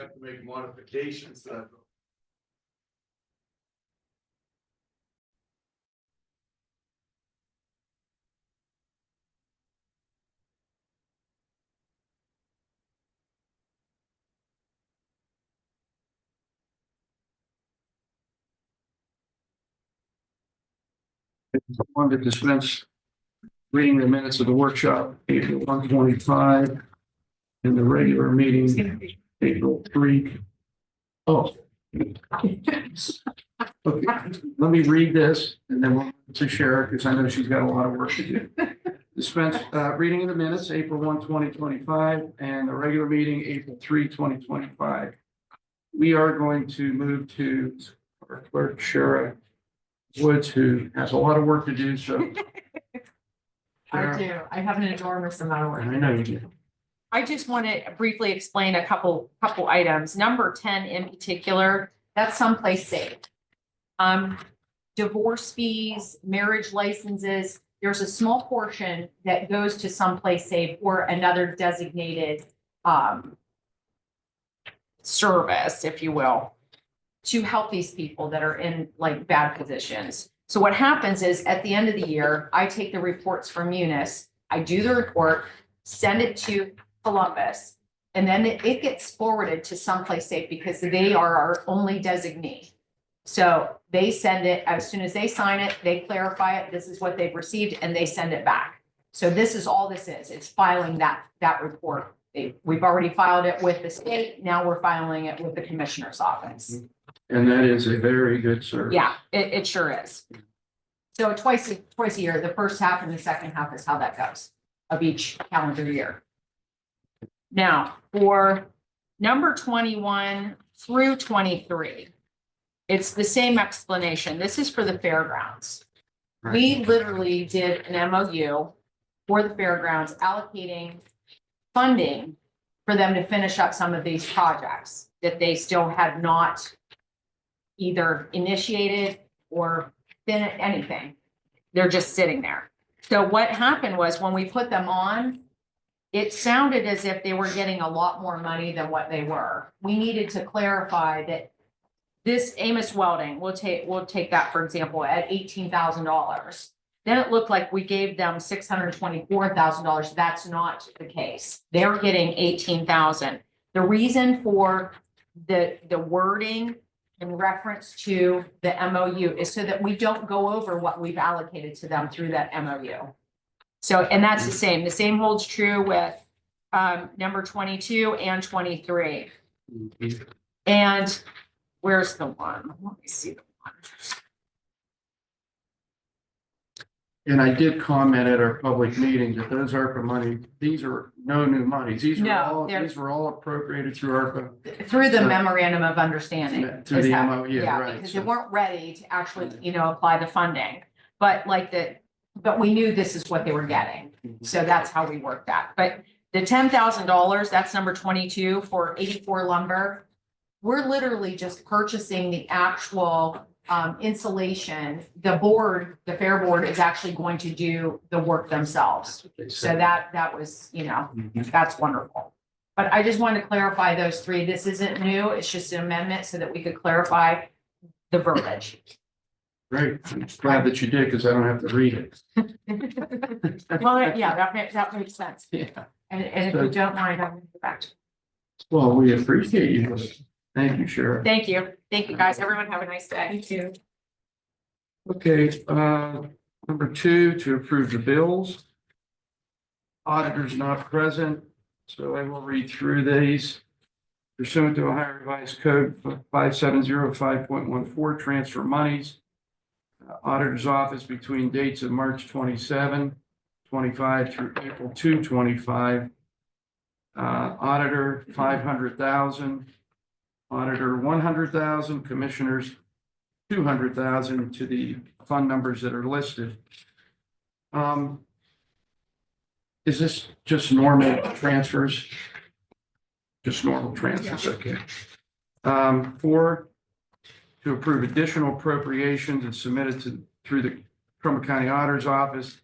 Have to make modifications to that. Wanted to dispense reading the minutes of the workshop, April 125, and the regular meeting, April 3. Oh. Okay, let me read this and then we'll to Sheriff because I know she's got a lot of work to do. Dispense reading of the minutes, April 1, 2025, and the regular meeting, April 3, 2025. We are going to move to our clerk, Sheriff Woods, who has a lot of work to do, so. I do. I have an enormous amount of work. I know you do. I just want to briefly explain a couple items. Number 10 in particular, that's someplace safe. Divorce fees, marriage licenses, there's a small portion that goes to someplace safe or another designated service, if you will, to help these people that are in like bad positions. So what happens is at the end of the year, I take the reports from Munis, I do the report, send it to Columbus, and then it gets forwarded to someplace safe because they are our only designee. So they send it, as soon as they sign it, they clarify it, this is what they've received, and they send it back. So this is all this is, it's filing that report. We've already filed it with the state, now we're filing it with the commissioner's office. And that is a very good service. Yeah, it sure is. So twice a year, the first half and the second half is how that goes of each calendar year. Now, for number 21 through 23, it's the same explanation. This is for the fairgrounds. Right. We literally did an MOU for the fairgrounds allocating funding for them to finish up some of these projects that they still had not either initiated or been anything. They're just sitting there. So what happened was when we put them on, it sounded as if they were getting a lot more money than what they were. We needed to clarify that this Amos Welding, we'll take that for example at $18,000. Then it looked like we gave them $624,000. That's not the case. They're getting $18,000. The reason for the wording in reference to the MOU is so that we don't go over what we've allocated to them through that MOU. So, and that's the same holds true with number 22 and 23. Mhm. And where's the one? Let me see the one. And I did comment at our public meeting that those ARPA money, these are no new monies. These were all appropriated through ARPA. Through the memorandum of understanding. Through the MOU, Yeah, right. because they weren't ready to actually, apply the funding. But but we knew this is what they were getting. Mhm. So that's how we worked that. But the $10,000, that's number 22 for 84 lumber. We're literally just purchasing the actual insulation. The fair board is actually going to do the work themselves. So that was, Mhm. that's wonderful. But I just wanted to clarify those three. This isn't new. It's just an amendment so that we could clarify the verbiage. Great. I'm glad that you did because I don't have to read it. Well, yeah, that makes sense. Yeah. And if you don't mind, I'm going to go back. Well, we appreciate you. Thank you, Sheriff. Thank you. Thank you, guys. Everyone have a nice day. You too. Okay, number two, to approve the bills. Auditor's not present, so I will read through these. Pursuant to Ohio Revised Code 5705.14, transfer monies. Auditor's office between dates of March 27, 25 through April 2, 25. Auditor, 500,000. Auditor, 100,000. Commissioners, 200,000 to the fund numbers that are listed. Is this just normal transfers? Just normal transfers, okay. Four, to approve additional appropriations and submitted through the Trumbull County Auditor's Office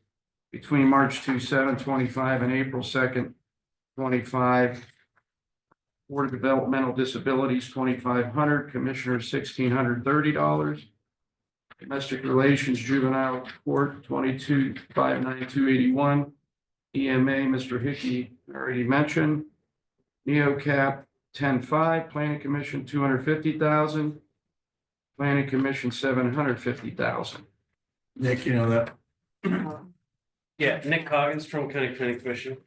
between March 27, 25 and April 2nd, 25. Board of Developmental Disabilities, 2,500, Commissioners, $1,630. Domestic Relations Juvenile Court, 22,592.81. EMA, Mr. Hickey already mentioned. NeoCap, 10,500. Planning Commission, 250,000. Planning Commission, 750,000. Nick, you know that. Yeah, Nick Coggins from County Planning Commission.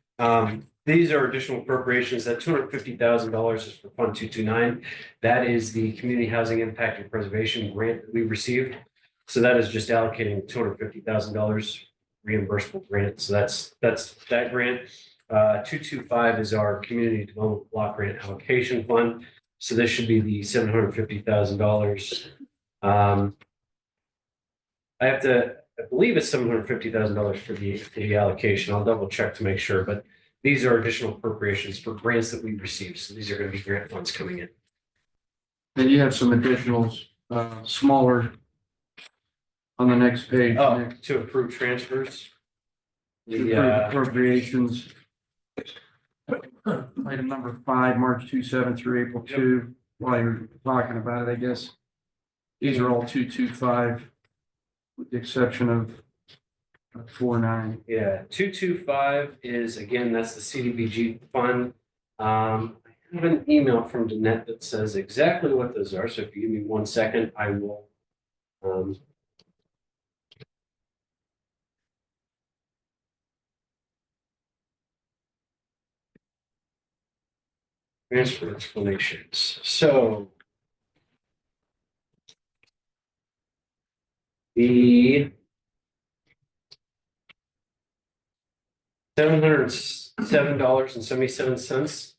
These are additional appropriations. That $250,000 is for Fund 229. That is the Community Housing Impact and Preservation grant that we received. So that is just allocating $250,000 reimbursable grant. So that's that grant. 225 is our Community Development Block Grant Allocation Fund. So this should be the $750,000. I believe it's $750,000 for the allocation. I'll double check to make sure, but these are additional appropriations for grants that we received. So these are going to be grant funds coming in. Then you have some additionals, smaller on the next page. Oh, Nick. to approve transfers. To approve appropriations. Item number 5, March 27 through April 2. While you're talking about it, I guess. These are all 225, with the exception of 49. Yeah, 225 is, again, that's the CDBG fund. I have an email from Danette that says exactly what those are. So if you give me 1 second, I will. Transfer explanations. So the $707.77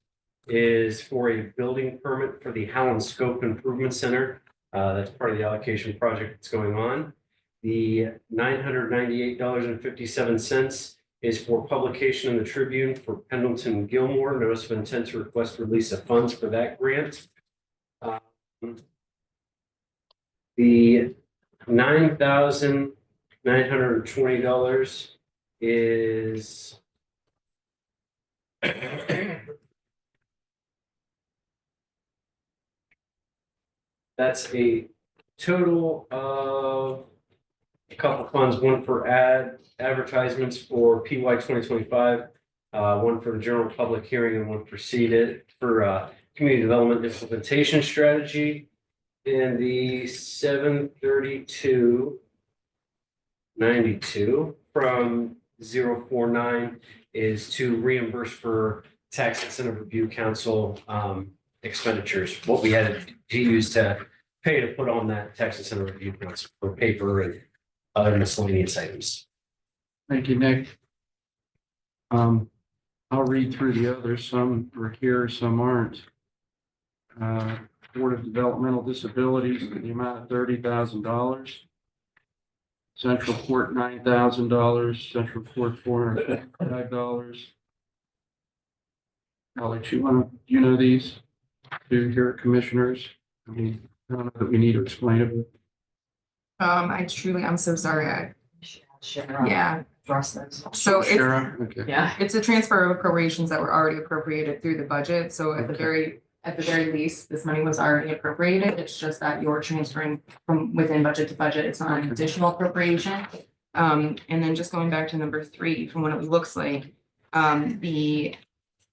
is for a building permit for the Howland Scope Improvement Center. That's part of the allocation project that's going on. The $998.57 is for publication in the Tribune for Pendleton Gilmore, notice of intent to request release of funds for that grant. The $9,920 is that's a total of a couple funds, one for advertisements for PY 2025, one for the general public hearing, and one for seeded for community development implementation strategy. And the 732.92 from 049 is to reimburse for tax incentive review council expenditures, what we had to use to pay to put on that tax incentive review council for paper and other miscellaneous items. Thank you, Nick. I'll read through the others. Some are here, some aren't. Board of Developmental Disabilities, in the amount of $30,000. Central Court, $9,000. Central Court, $455. I'll let you know these two here, commissioners. I mean, I don't know that we need to explain it. I'm so sorry. Yeah. Address those. So it's, Shara, okay. Yeah. it's a transfer of appropriations that were already appropriated through the budget. So at the very least, this money was already appropriated. It's just that you're transferring from within budget to budget. It's not an additional appropriation. And then just going back to number 3, from what it looks like, the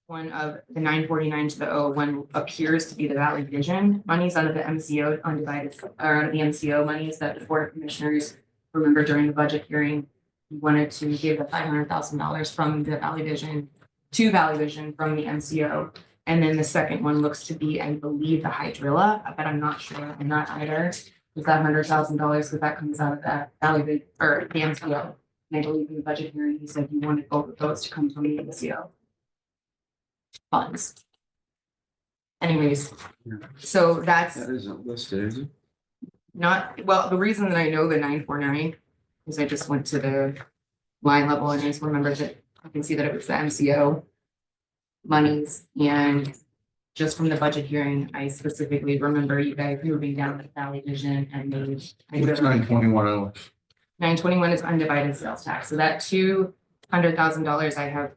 one of the 949 to the 01 appears to be the Valley Vision monies out of the MCO undivided, or out of the MCO monies that the Board of Commissioners remember during the budget hearing, we wanted to give the $500,000 from the Valley Vision to Valley Vision from the MCO. And then the second one looks to be, I believe, the hydrilla, but I'm not sure. I'm not either. Is that $100,000 because that comes out of that Valley Vision or the MCO? And I believe in the budget hearing, he said you wanted both of those to come from the MCO funds. Anyways, so that's That isn't listed, is it? not, well, the reason that I know the 949 is I just went to the line level and I just remember that I can see that it was the MCO monies, and just from the budget hearing, I specifically remember you guys moving down to Valley Vision and What's 921 Alex? 921 is undivided sales tax, so that $200,000 I have.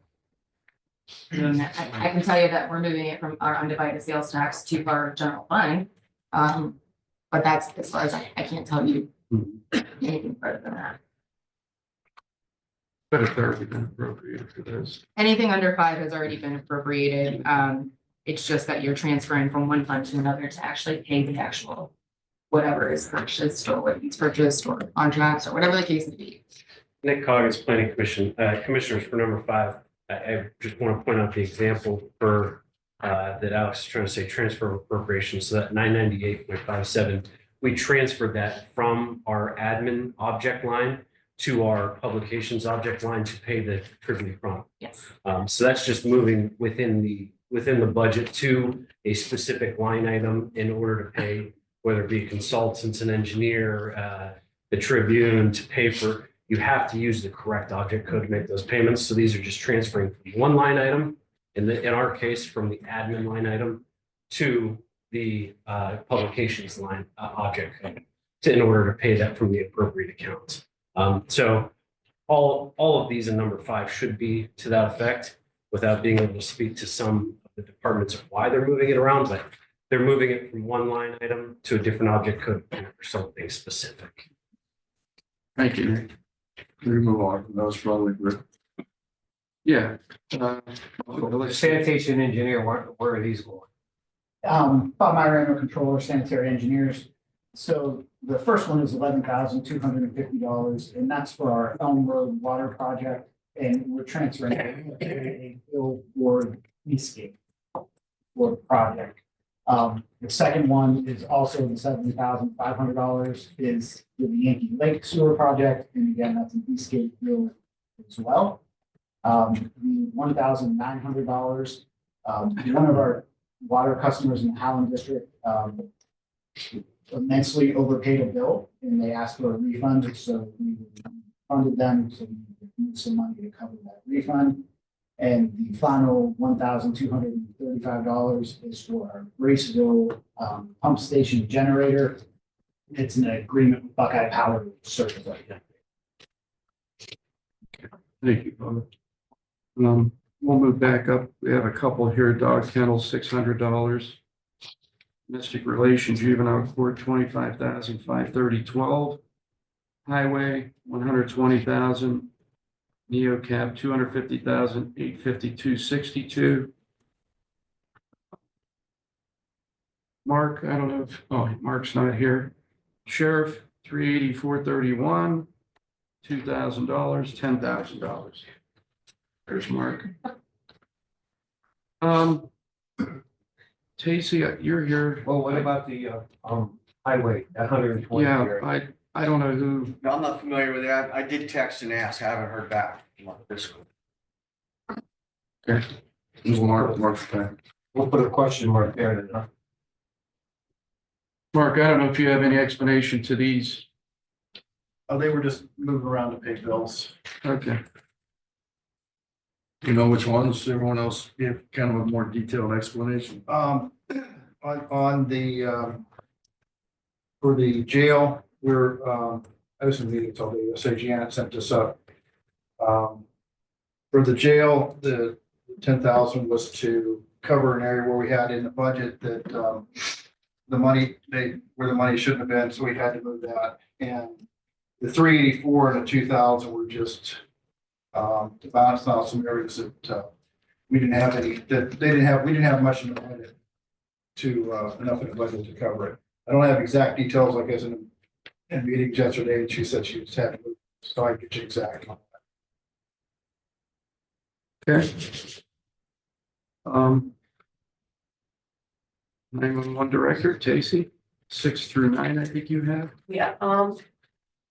I can tell you that we're moving it from our undivided sales tax to our general fund. But that's as far as I can't tell you anything further than that. But it's already been appropriated for this. Anything under 5 has already been appropriated. It's just that you're transferring from one fund to another to actually pay the actual whatever is purchased or what is purchased or contracts or whatever the case may be. Nick Coggins, Planning Commission, Commissioners for number 5. I just want to point out the example for that Alex is trying to say transfer of appropriations. So that 998.57, we transferred that from our admin object line to our publications object line to pay the Tribune Chronicle. Yes. So that's just moving within the budget to a specific line item in order to pay, whether it be consultants, an engineer, the Tribune, to pay for. You have to use the correct object code to make those payments. So these are just transferring from one line item, in our case, from the admin line item to the publications line object code in order to pay that from the appropriate accounts. So all of these in number 5 should be to that effect, without being able to speak to some of the departments of why they're moving it around, but they're moving it from one line item to a different object code for something specific. Thank you, Nick. Can we move on from those probably? Yeah. The sanitation engineer, where are these going? Bob Meyer, animal controller, sanitary engineers. So the first one is $11,250, and that's for our Elm Road water project. And we're transferring a bill for Eastgate for the project. The second one is also the $70,500 is for the Yankee Lake Sewer Project. And again, that's an Eastgate bill as well. The $1,900, one of our water customers in the Howland District immensely overpaid a bill and they asked for a refund. So we funded them to use some money to cover that refund. And the final $1,235 is for our Graceville pump station generator. It's an agreement with Buckeye Power to service that. Thank you, Bob. We'll move back up. We have a couple here. Dog kennel, $600. Domestic relations, juvenile court, $25,530.12. Highway, $120,000. Neocap, $250,852.62. Mark, I don't know if, Mark's not here. Sheriff, $384.31. $2,000, $10,000. There's Mark. Tacey, you're here. Well, what about the highway, that 120 Yeah, area? I don't know who. No, I'm not familiar with that. I did text and ask, haven't heard back. This Okay. Mark's back. We'll put a question mark there then, huh? Mark, I don't know if you have any explanation to these. Oh, they were just moving around to pay bills. Okay. You know which ones? Everyone else give kind of a more detailed explanation. On the for the jail, we're I was in meetings all day. So Janet sent this up. For the jail, the 10,000 was to cover an area where we had in the budget that the money where the money shouldn't have been, so we had to move that. And the 384 and the 2,000 were just to balance out some areas that we didn't have any, that they didn't have, we didn't have much in the budget to enough in the budget to cover it. I don't have exact details, like as in in meetings yesterday, and she said she was had to move, so I get you exact on Okay. 911 director, Stacy, 6 through 9, I think you have. Yeah,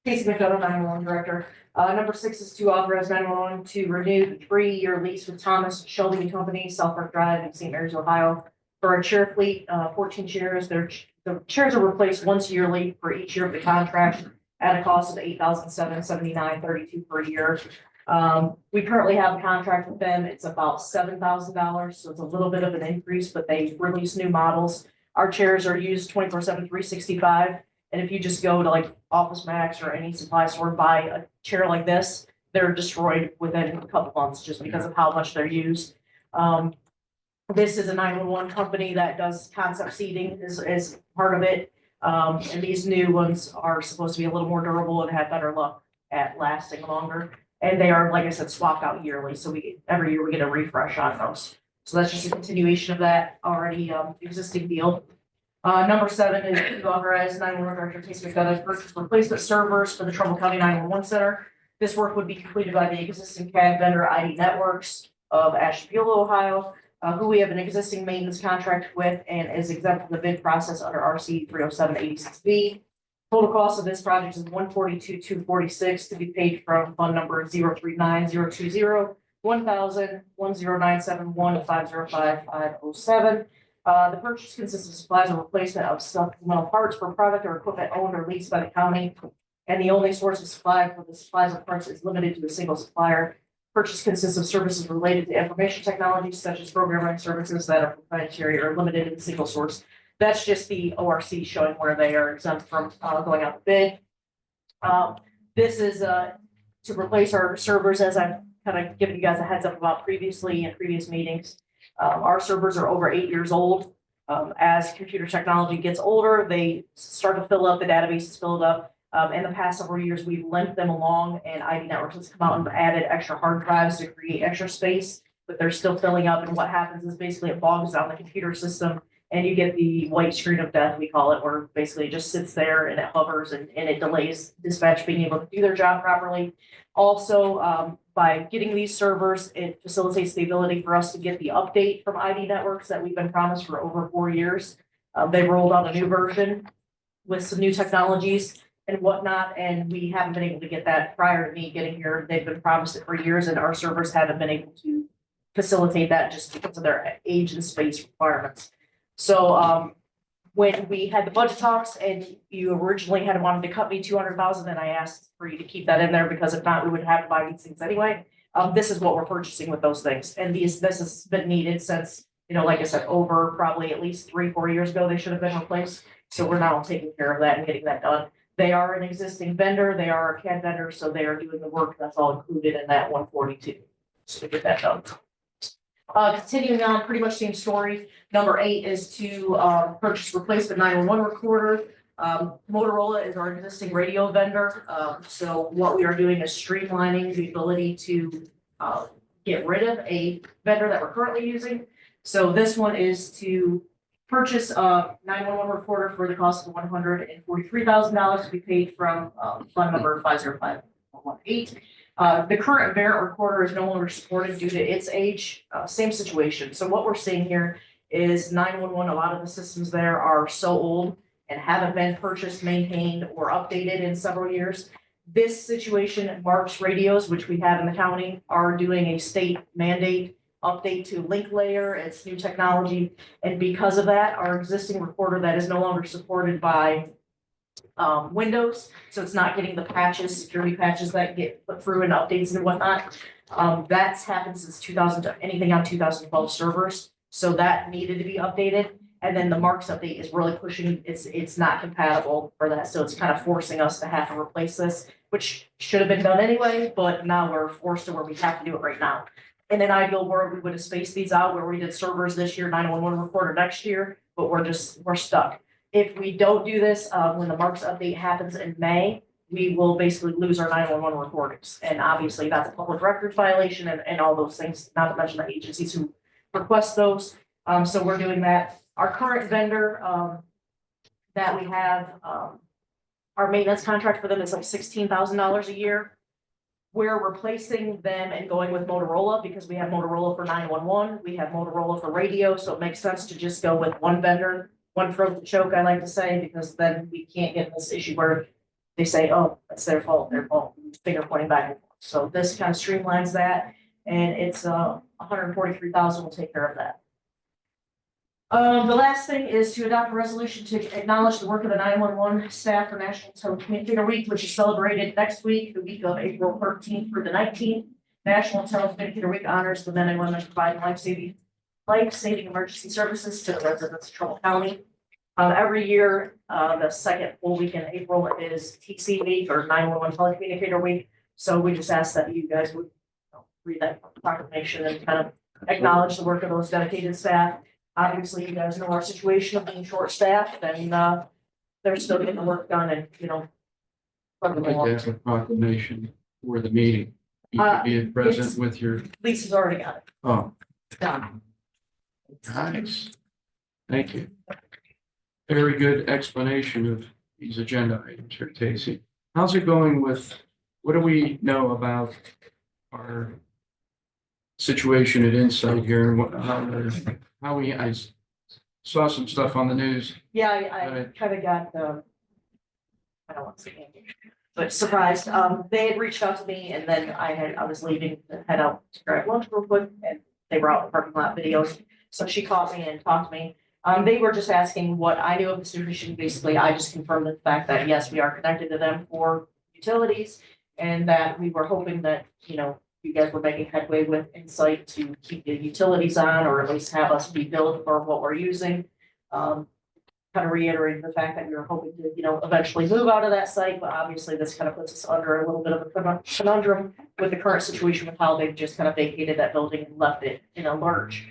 Casey McDonough, 911 director. Number 6 is to authorize 911 to renew the 3-year lease with Thomas Shelby and Company, South Park Drive in St. Mary's, Ohio. For a chair fleet, 14 chairs. The chairs are replaced once yearly for each year of the contract at a cost of $8,779.32 per year. We currently have a contract with them. It's about $7,000, so it's a little bit of an increase, but they release new models. Our chairs are used 24/7, 365. And if you just go to like Office Max or any supply store, buy a chair like this, they're destroyed within a couple months just because of how much they're used. This is a 911 company that does concept seating is part of it. And these new ones are supposed to be a little more durable and have better luck at lasting longer. And they are, like I said, swapped out yearly. So every year we get a refresh on those. So that's just a continuation of that already existing deal. Number 7 is to authorize 911 director Casey McDonough to purchase replacement servers for the Trumbull County 911 Center. This work would be completed by the existing CAD vendor ID Networks of Ashtabula, Ohio, who we have an existing maintenance contract with and is exempt from the bid process under RC 30786B. Total cost of this project is $142,246 to be paid from fund number 039-020-1097-1-505-507. The purchase consists of supplies and replacement of supplemental parts for product or equipment owned or leased by the county. And the only source of supply for the supplies and parts is limited to a single supplier. Purchase consists of services related to information technology, such as programming services that are proprietary or limited in single source. That's just the ORC showing where they are exempt from going out to bid. This is to replace our servers, as I've kind of given you guys a heads up about previously in previous meetings. Our servers are over 8 years old. As computer technology gets older, they start to fill up, the database is filled up. In the past several years, we've lent them along, and ID Networks has come out and added extra hard drives to create extra space, but they're still filling up. And what happens is basically it bogs down the computer system, and you get the white screen of death, we call it, where basically it just sits there and it hovers and it delays dispatch being able to do their job properly. Also, by getting these servers, it facilitates the ability for us to get the update from ID Networks that we've been promised for over 4 years. They rolled out a new version with some new technologies and whatnot, and we haven't been able to get that prior to me getting here. They've been promised it for years, and our servers haven't been able to facilitate that just because of their age and space requirements. So when we had the budget talks and you originally had wanted to cut me 200,000, and I asked for you to keep that in there because if not, we would have to buy these things anyway. This is what we're purchasing with those things, and this has been needed since, like I said, over probably at least 3-4 years ago, they should have been replaced. So we're now taking care of that and getting that done. They are an existing vendor. They are a CAD vendor, so they are doing the work. That's all included in that 142. So to get that done. Continuing on, pretty much same story. Number 8 is to purchase replacement 911 recorder. Motorola is our existing radio vendor. So what we are doing is streamlining the ability to get rid of a vendor that we're currently using. So this one is to purchase a 911 recorder for the cost of $143,000 to be paid from fund number 505118. The current Barrett recorder is no longer supported due to its age. Same situation. So what we're seeing here is 911, a lot of the systems there are so old and haven't been purchased, maintained, or updated in several years. This situation, Mark's radios, which we have in the county, are doing a state mandate update to link layer. It's new technology. And because of that, our existing recorder that is no longer supported by Windows, so it's not getting the patches, security patches that get put through and updates and whatnot. That's happened since 2000, anything on 2012 servers. So that needed to be updated. And then the Marks update is really pushing, it's not compatible for that. So it's kind of forcing us to have to replace this, which should have been done anyway, but now we're forced to where we have to do it right now. In an ideal world, we would have spaced these out where we did servers this year, 911 recorder next year, but we're stuck. If we don't do this, when the Marks update happens in May, we will basically lose our 911 recordings. And obviously that's a public records violation and all those things, not to mention the agencies who request those. So we're doing that. Our current vendor that we have our maintenance contract for them is like $16,000 a year. We're replacing them and going with Motorola because we have Motorola for 911, we have Motorola for radio, so it makes sense to just go with one vendor, one throat to choke, I like to say, because then we can't get this issue where they say, oh, it's their fault, finger pointing back and forth. So this kind of streamlines that, and it's $143,000 will take care of that. The last thing is to adopt a resolution to acknowledge the work of the 911 staff for National Telecommunicator Week, which is celebrated next week, the week of April 13th through the 19th. National Telecommunicator Week honors the men and women providing life-saving emergency services to the residents of Trumbull County. Every year, the second full week in April is TC Week or 911 Telecommunicator Week. So we just ask that you guys would read that proclamation and kind of acknowledge the work of those dedicated staff. Obviously, you guys know our situation of being short-staffed and they're still getting the work done and, I'd like to have a proclamation for the meeting. You could be present with your, Lisa's already got it. oh, Done. nice. Thank you. Very good explanation of these agenda items here, Casey. How's it going with, what do we know about our situation at Insight here and I saw some stuff on the news. Yeah, I kind of got, I don't want to say anything, but surprised. They had reached out to me and then I was leaving to head out to grab lunch real quick and they were out in the parking lot videos. So she called me and talked to me. They were just asking what I knew of the situation. Basically, I just confirmed the fact that yes, we are connected to them for utilities and that we were hoping that, you guys were making headway with Insight to keep the utilities on, or at least have us be billed for what we're using. Kind of reiterating the fact that we were hoping to, eventually move out of that site, but obviously this kind of puts us under a little bit of a conundrum with the current situation with how they've just kind of vacated that building and left it in a lurch.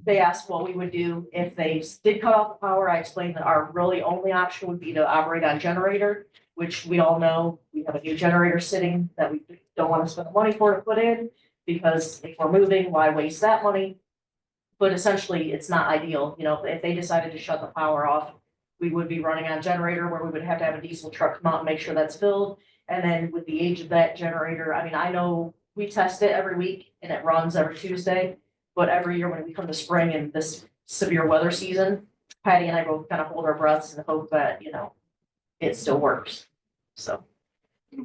They asked what we would do if they did cut off the power. I explained that our really only option would be to operate on generator, which we all know we have a new generator sitting that we don't want to spend the money for to put in, because if we're moving, why waste that money? But essentially, it's not ideal. If they decided to shut the power off, we would be running on generator where we would have to have a diesel truck come out and make sure that's filled. And then with the age of that generator, I know we test it every week and it runs every Tuesday, but every year when we come to spring and this severe weather season, Patty and I both kind of hold our breaths and hope that, it still works. So.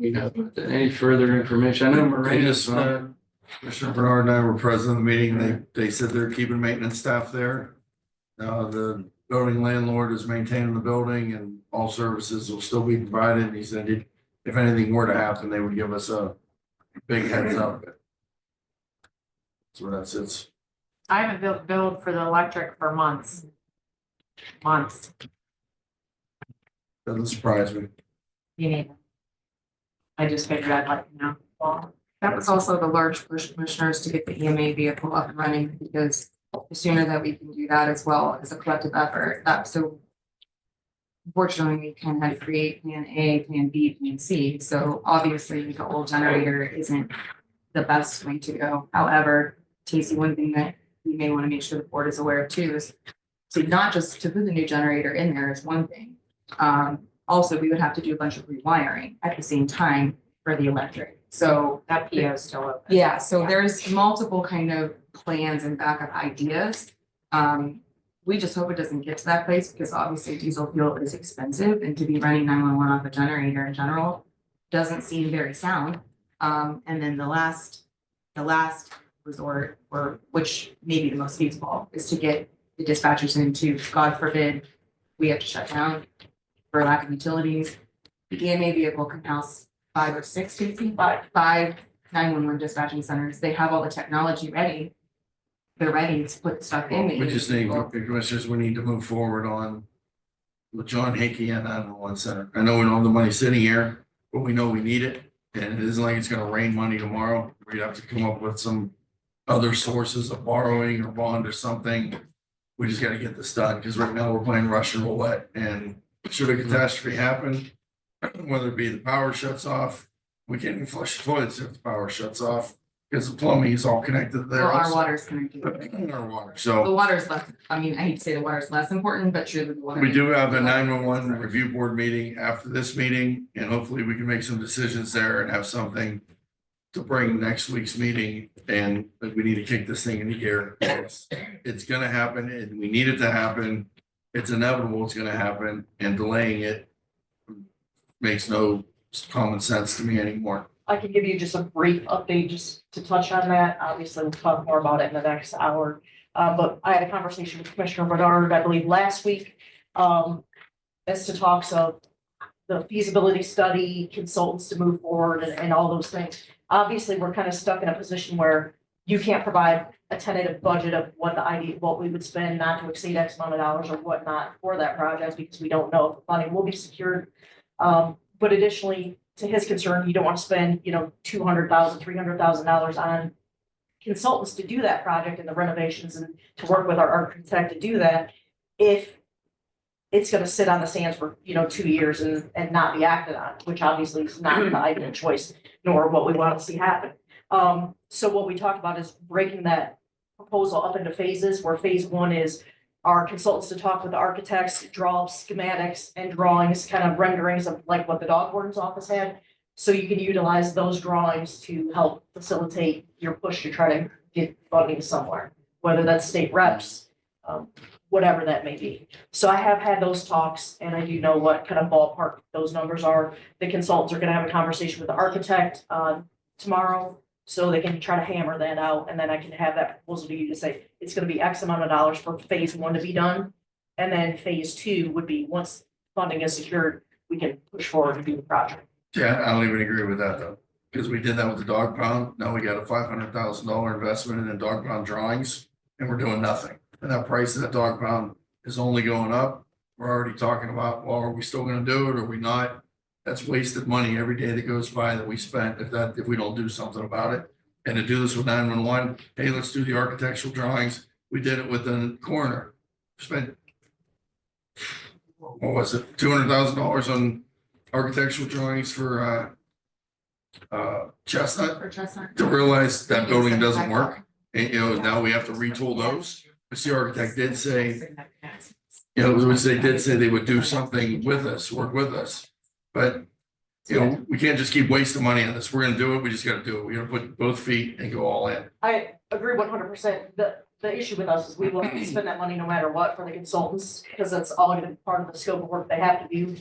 We have any further information? I know Marina's, Commissioner Bernard and I were present in the meeting. They said they're keeping maintenance staff there. The building landlord is maintaining the building and all services will still be provided. He said if anything were to happen, they would give us a big heads up. That's where that sits. I haven't billed for the electric for months. Doesn't surprise me. You need. I just figured I'd let you know. Well, That was also the large push, commissioners, to get the EMA vehicle up and running, because the sooner that we can do that as well as a collective effort, so unfortunately, we can have to create plan A, plan B, plan C. So obviously the old generator isn't the best way to go. However, Casey, one thing that we may want to make sure the board is aware of too is to not just to put the new generator in there is one thing. Also, we would have to do a bunch of rewiring at the same time for the electric. So that PO is still open. yeah, so there's multiple kind of plans and backup ideas. We just hope it doesn't get to that place, because obviously diesel fuel is expensive and to be running 911 off a generator in general doesn't seem very sound. And then the last resort, or which may be the most feasible, is to get the dispatchers into, God forbid, we have to shut down for lack of utilities. The EMA vehicle can house 5 or 6 five 911 dispatching centers. They have all the technology ready. They're ready to put stuff in. We just need, commissioners, we need to move forward on with John Hickey and 911 center. I know we don't have the money sitting here, but we know we need it. And it isn't like it's gonna rain money tomorrow. We have to come up with some other sources of borrowing or bond or something. We just gotta get this done, because right now we're playing Russian roulette, and should a catastrophe happen, whether it be the power shuts off, we can't even flush the toilets if the power shuts off. because the plumbing is all connected to there. Well, our also. water's connected. Our water, The so water's less, I mean, I hate to say the water's less important, but truly the water. we do have a 911 review board meeting after this meeting, and hopefully we can make some decisions there and have something to bring next week's meeting, and we need to kick this thing into gear. It's gonna happen, and we need it to happen. It's inevitable, it's gonna happen, and delaying it makes no common sense to me anymore. I can give you just a brief update just to touch on that. Obviously, we'll talk more about it in the next hour. But I had a conversation with Commissioner Bernard, I believe, last week, as to talks of the feasibility study, consultants to move forward and all those things. Obviously, we're kind of stuck in a position where you can't provide a tentative budget of what the idea, what we would spend not to exceed X amount of dollars or whatnot for that project, because we don't know if the funding will be secured. But additionally, to his concern, you don't want to spend, $200,000, $300,000 on consultants to do that project and the renovations and to work with our architect to do that. If it's gonna sit on the sands for, 2 years and not be acted on, which obviously is not the ideal choice, nor what we want to see happen. So what we talked about is breaking that proposal up into phases, where phase one is our consultants to talk with the architects, draw up schematics and drawings, kind of renderings of like what the dog warden's office had. So you can utilize those drawings to help facilitate your push to try to get funding somewhere, whether that's state reps, whatever that may be. So I have had those talks, and I do know what kind of ballpark those numbers are. The consultants are gonna have a conversation with the architect tomorrow, so they can try to hammer that out, and then I can have that proposal to you to say, it's gonna be X amount of dollars for phase one to be done. And then phase two would be, once funding is secured, we can push forward and do the project. Yeah, I don't even agree with that though, because we did that with the dog pound. Now we got a $500,000 investment in the dog pound drawings, and we're doing nothing. And that price of that dog pound is only going up. We're already talking about, well, are we still gonna do it or are we not? That's wasted money every day that goes by that we spent if we don't do something about it. And to do this with 911, hey, let's do the architectural drawings. We did it with the coroner. Spent, what was it, $200,000 on architectural drawings for Chestnut, For Chestnut. to realize that building doesn't work. And now we have to retool those. But the architect did say, they did say they would do something with us, work with us. But, we can't just keep wasting money on this. We're gonna do it. We just gotta do it. We're gonna put both feet and go all in. I agree 100%. The issue with us is we will have to spend that money no matter what for the consultants, because that's all gonna be part of the scope of work they have to do.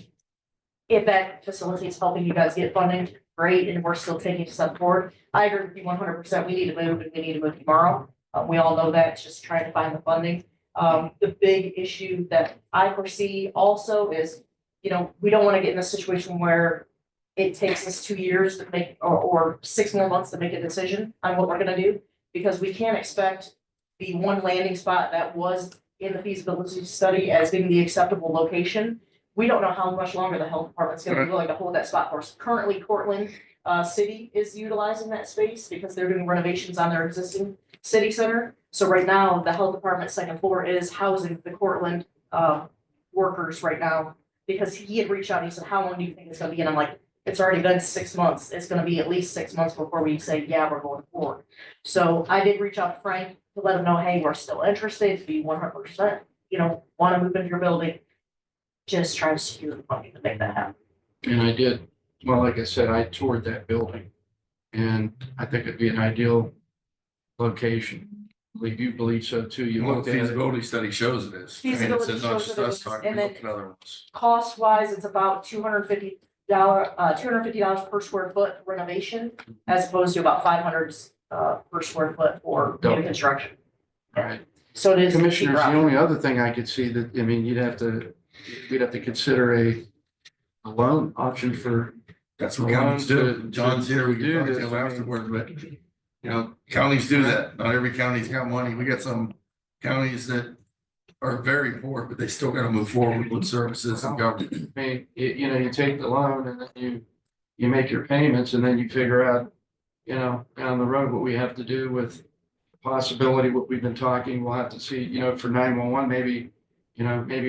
If that facilitates helping you guys get funding, great, and we're still taking a step forward. I agree with you 100%. We need to move, and we need to move tomorrow. We all know that, it's just trying to find the funding. The big issue that I foresee also is, we don't want to get in a situation where it takes us 2 years to make, or 6 more months to make a decision on what we're gonna do, because we can't expect the one landing spot that was in the feasibility study as being the acceptable location. We don't know how much longer the health department's gonna be willing to hold that spot for us. Currently, Cortland City is utilizing that space because they're doing renovations on their existing city center. So right now, the health department's second floor is housing the Cortland workers right now, because he had reached out and he said, how long do you think it's gonna be? And I'm like, it's already been 6 months. It's gonna be at least 6 months before we say, yeah, we're going forward. So I did reach out to Frank to let him know, hey, we're still interested, to be 100%, wanna move into your building. Just try to secure the money to make that happen. And I did, well, like I said, I toured that building. And I think it'd be an ideal location. I believe you believe so too. You Well, looked the at it. feasibility study shows it is. I mean, Feasibility it's not shows just that it us is, talking, and we then- looked at other ones. Cost wise, it's about $250 per square foot renovation, as opposed to about 500 per square foot for new Double. construction. All right. So it is. Commissioners, cheaper the option. only other thing I could see that, we'd have to consider a loan option for, That's what Well, counties to- do. John's here, we to can do talk to this, him I mean- afterward, but, counties do that. Not every county's got money. We got some counties that are very poor, but they still gotta move forward with services and government. I mean, you take the loan and then you make your payments and then you figure out, down the road what we have to do with possibility, what we've been talking, we'll have to see, for 911, maybe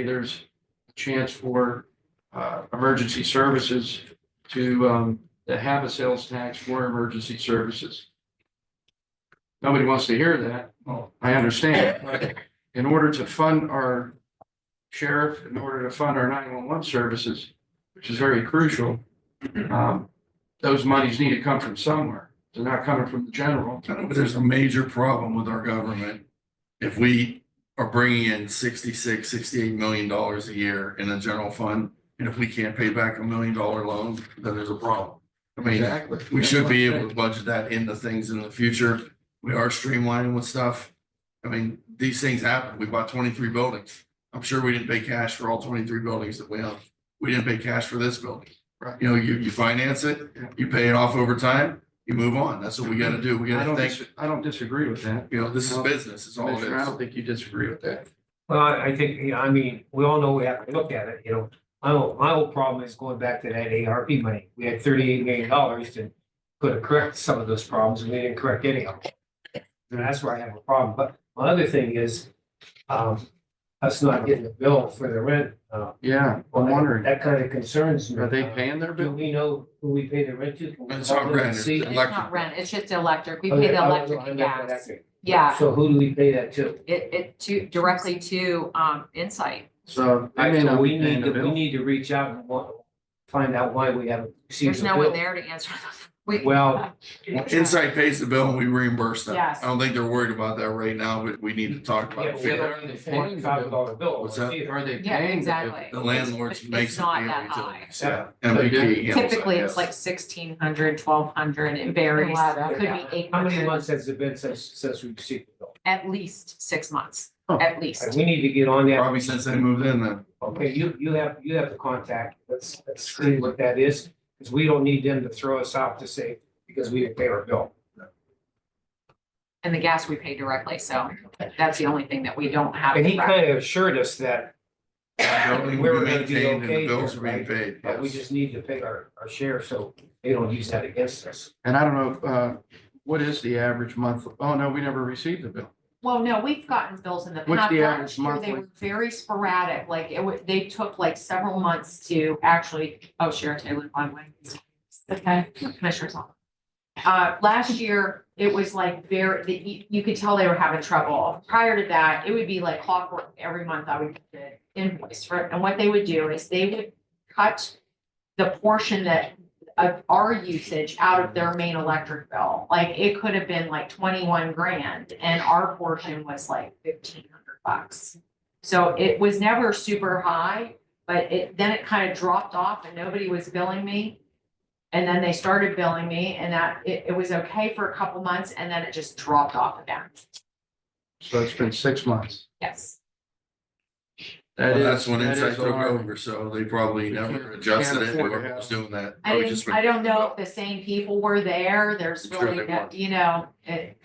there's a chance for emergency services to have a sales tax for emergency services. Nobody wants to hear that. Well, I understand. But in order to fund our sheriff, in order to fund our 911 services, which is very crucial, those monies need to come from somewhere. They're not coming from the general. But there's a major problem with our government. If we are bringing in 66, 68 million dollars a year in the general fund, and if we can't pay back $1 million loan, then there's a problem. I mean, Exactly. we That's should what be I'm able saying. to budget that into things in the future. We are streamlining with stuff. I mean, these things happen. We bought 23 buildings. I'm sure we didn't pay cash for all 23 buildings that we own. We didn't pay cash for this building. Right. You know, you finance it, you pay it off over time, you move on. That's what we gotta do. We gotta think, I don't disagree with that. you know, this is business, is all it Commissioner, I is. don't think you disagree with that. Well, I think, yeah, I mean, we all know we have to look at it, you know. My whole problem is going back to that ARP money. We had $38 million to could have corrected some of those problems, and we didn't correct any of them. And that's where I have a problem. But my other thing is, us not getting a bill for the rent. Yeah, I'm wondering, That kind of concerns me. are they paying their Do bill? we know who we pay the rent to? Can we It's call not them and rent, it's see? the It's electric not rent, it's just electric. We Okay, pay the I don't electric know, I and know gas. electric. Yeah, So who do we pay that to? it directly to, Insight. So they may So not we be paying need the to, we bill. need to reach out and find out why we haven't received There's the no one bill. there to answer them. We- Well, Insight pays the bill and we reimburse them. Yes. I don't think they're worried about that right now, but we need to talk yeah, about but we it. don't need a $400,000 bill. What's that? either. Are they Yeah, paying? the bill? exactly. The landlords It's makes it not pay that the utilities. high. MVP. handles that, Typically, it's yes. like 1,600, 1,200, it varies. It could be How many 800, months has it been since we received the bill? at least 6 months, Oh. at And least. we need to get on that. Probably since they moved in then. Okay, you have the contact. Let's see what that is, because we don't need them to throw us out to say, because we didn't pay our bill. And the gas we pay directly, so that's the only thing that we don't have. And to he track. kind of assured us that The building we will were be gonna be maintained and the okay bills here, are being right? paid. But we yes. just need to pay our share, so they don't use that against us. And I don't know, what is the average month? Oh, no, we never received the bill. Well, no, we've gotten bills in the What's past. the Last average year, They monthly? were very sporadic, like they took like several months to actually, oh, Sharon Taylor, by the way. Okay, Commissioner's office. Last year, it was like you could tell they were having trouble. Prior to that, it would be like clockwork. Every month I would get the invoice for it. And what they would do is they would cut the portion that of our usage out of their main electric bill. Like it could have been like 21 grand and our portion was like $1,500. So it was never super high, but then it kind of dropped off and nobody was billing me. And then they started billing me and that it was okay for a couple months and then it just dropped off again. So it's been 6 months. Yes. Well, that's when that Insight is took alarming. over, so they probably We never can't adjusted it, afford to whoever have- was doing that. I probably just didn't, I don't know if the same people were there. There's I'm sure really, they were. you know, it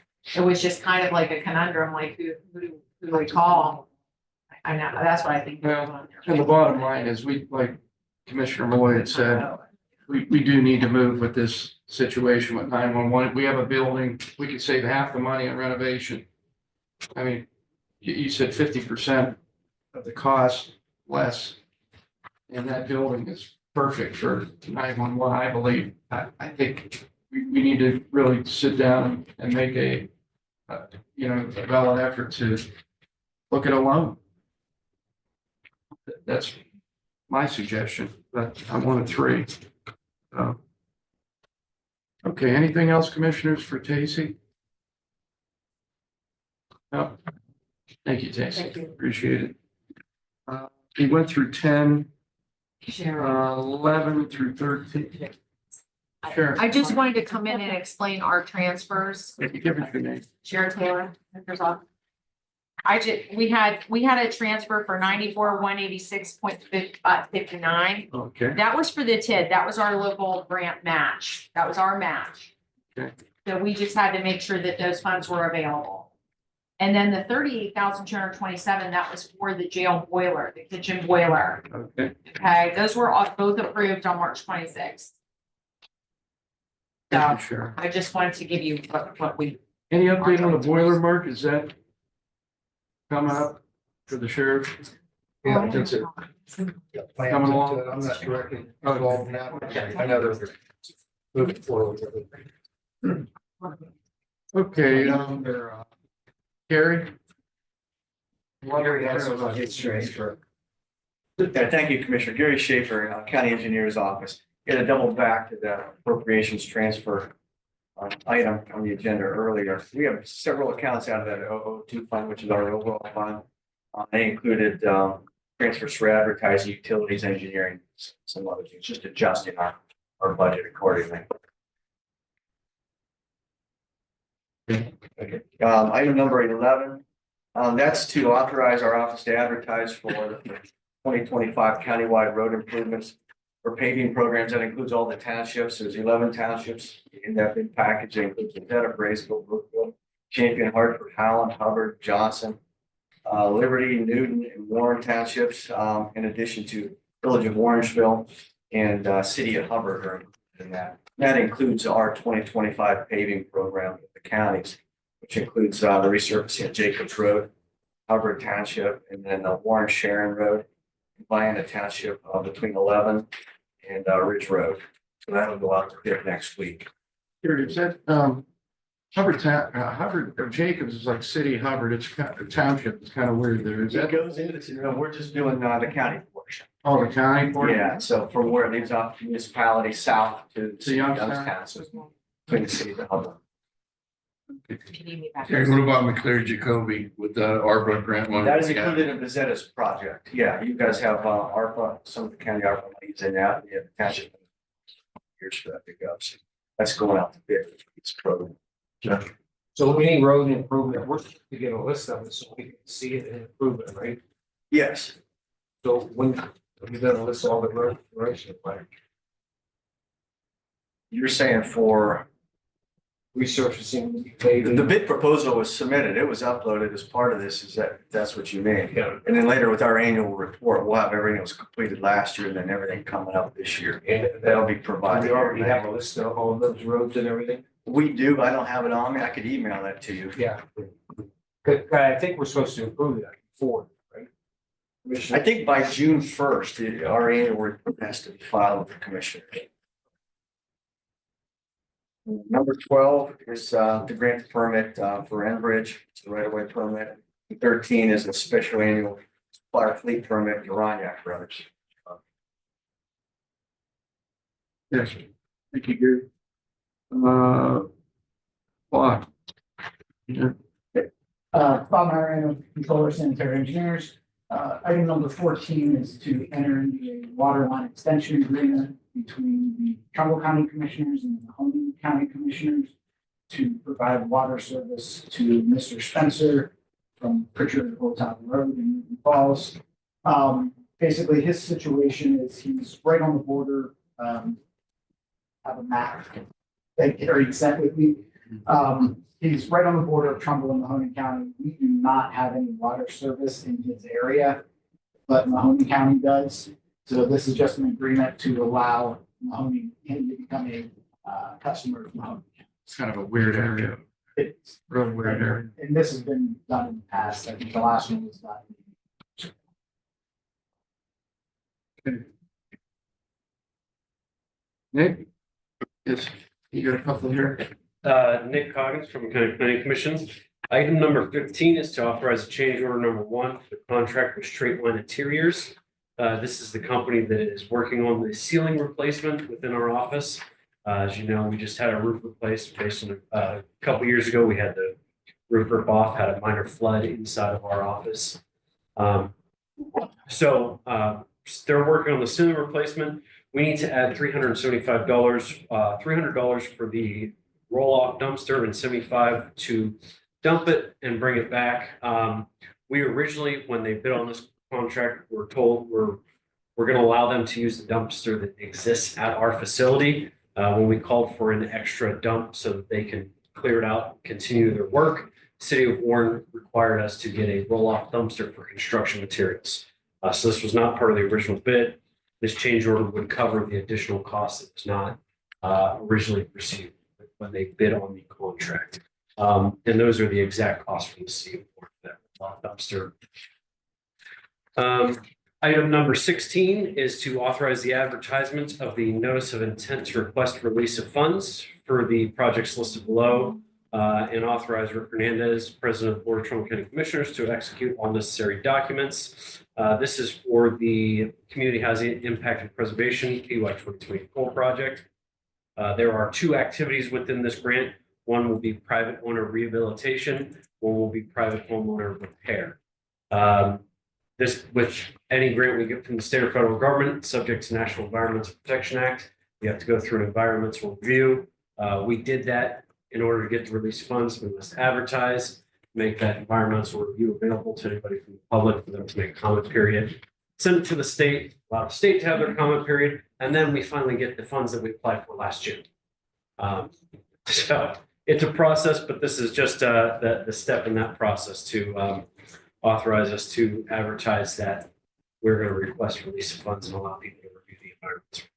was just kind of like a conundrum, like who do we call? I know, that's what I think. Well, And the bottom line is like Commissioner Malloy had said, we do need to move with this situation with 911. We have a building, we could save half the money on renovation. I mean, you said 50% of the cost less. And that building is perfect for 911, I believe. I think we need to really sit down and make a valid effort to look at a loan. That's my suggestion, but I'm one of three. Okay, anything else, commissioners, for Tacey? No. Thank you, Tacey. Thank you. Appreciate it. We went through 10, Sharon. 11 through 13. Sure. I just wanted to come in and explain our transfers. Give us your name. Sharon Taylor, Director's Office. We had a transfer for 94,186.59. Okay, That was for the TID. That was our local grant match. That was our match. Okay. So we just had to make sure that those funds were available. And then the 38,227, that was for the jail boiler, the kitchen boiler. okay. Okay, those were both approved on March 26th. Thank So you, Sharon. I just wanted to give you what we, Any update on the boiler, Mark? Is that coming up for the sheriff? Yeah, That's it. Coming along. I'm not directly involved in that. I know they're moving forward. Okay, Gary? Gary has some on his transfer. Yeah, thank you, Commissioner. Gary Schaefer, County Engineer's Office. Going to double back to the appropriations transfer item on the agenda earlier. We have several accounts out of that 002 fund, which is our overall fund. They included transfers for advertising, utilities, engineering, some other things, just adjusting our budget accordingly. Okay. Item number 11, that's to authorize our office to advertise for the 2025 countywide road improvements for paving programs. That includes all the townships. There's 11 townships in that big package. It includes Benetta, Braceville, Brookfield, Champion, Hartford, Howland, Hubbard, Johnson, Liberty, Newton, and Warren townships, in addition to Village of Orangeville and City of Hubbard are in that. That includes our 2025 paving program with the counties, which includes the resurfacing of Jacobs Road, Hubbard Township, and then the Warren Sharon Road, Vienna Township between 11 and Ridge Road. So that'll go out to bid next week. Gary, is that, Hubbard or Jacobs is like City Hubbard, it's kind of township, it's kind of weird there, is It that? goes into, we're just doing the county portion. Oh, the county for it? Yeah, so from where it leaves off municipality south to Youngstown. Youngstown, so between the cities of Hubbard. If you need me back. Gary, what about McCleary Jacoby with the ARPA grant money? That is included in Bezetta's project. Yeah, you guys have ARPA, some of the county ARPA monies in that. You have the township. Here's for that to go. So that's going out to bid for this program. So we need road improvement, we're to get a list of it so we can see it and improve it, right? Yes, So when we're gonna list all the road, like you're saying for resurfacing, the paving. bid proposal was submitted. It was uploaded as part of this. Is that's what you mean? Yeah, And then later with our annual report, we'll have everything that was completed last year and then everything coming up this year. and That'll be we provided. already have a list of all those roads and everything. We do, but I don't have it on me. I could email that to you. Yeah. I think we're supposed to improve that before, right? I think by June 1st, our annual report has to be filed with the commissioner. Number 12 is the grant permit for Enbridge, it's the right-of-way permit. 13 is a special annual supplier fleet permit, Uraniac Brothers. Yes, thank you, Gary. Why? Yeah, Bob Myron, Controller Sanitary Engineers. Item number 14 is to enter into a water line extension agreement between the Trumbull County Commissioners and the Mahoney County Commissioners to provide water service to Mr. Spencer from Pritchard Old Town Road in Newton Falls. Basically, his situation is he's right on the border. Have a map. Are you set with me? He's right on the border of Trumbull and Mahoney County. We do not have any water service in his area, but Mahoney County does. So this is just an agreement to allow Mahoney him to become a customer of Mahoney. it's kind of a weird area, It's really weird area. and this has been done in the past. I think the last one was done. Nick? Yes, you got a couple here? Nick Coggins from County Planning Commission. Item number 15 is to authorize a change order number 1 for the contract with Straight Line Interiors. This is the company that is working on the ceiling replacement within our office. As you know, we just had a roof replaced based on a couple years ago. We had the roof rip off, had a minor flood inside of our office. So they're working on the ceiling replacement. We need to add $375, $300 for the roll-off dumpster and $75 to dump it and bring it back. We originally, when they bid on this contract, were told we're going to allow them to use the dumpster that exists at our facility. When we called for an extra dump so that they can clear it out and continue their work, City of Warren required us to get a roll-off dumpster for construction materials. So this was not part of the original bid. This change order would cover the additional cost that was not originally received when they bid on the contract. And those are the exact costs from the City of Warren, that roll-off dumpster. Item number 16 is to authorize the advertisement of the notice of intent to request release of funds for the projects listed below. and authorize Rick Hernandez, President of the Board of Trumbull County Commissioners, to execute all necessary documents. This is for the Community Housing Impact and Preservation PY 2024 project. There are two activities within this grant. One will be private owner rehabilitation. One will be private homeowner repair. This, which any grant we get from the state or federal government, subject to National Environmental Protection Act, you have to go through an environmental review. We did that in order to get the release funds. We must advertise, make that environmental review available to anybody from the public for them to make a comment period. Send it to the state, allow the state to have their comment period, and then we finally get the funds that we applied for last June. So it's a process, but this is just the step in that process to authorize us to advertise that we're going to request release of funds and allow people to review the environment.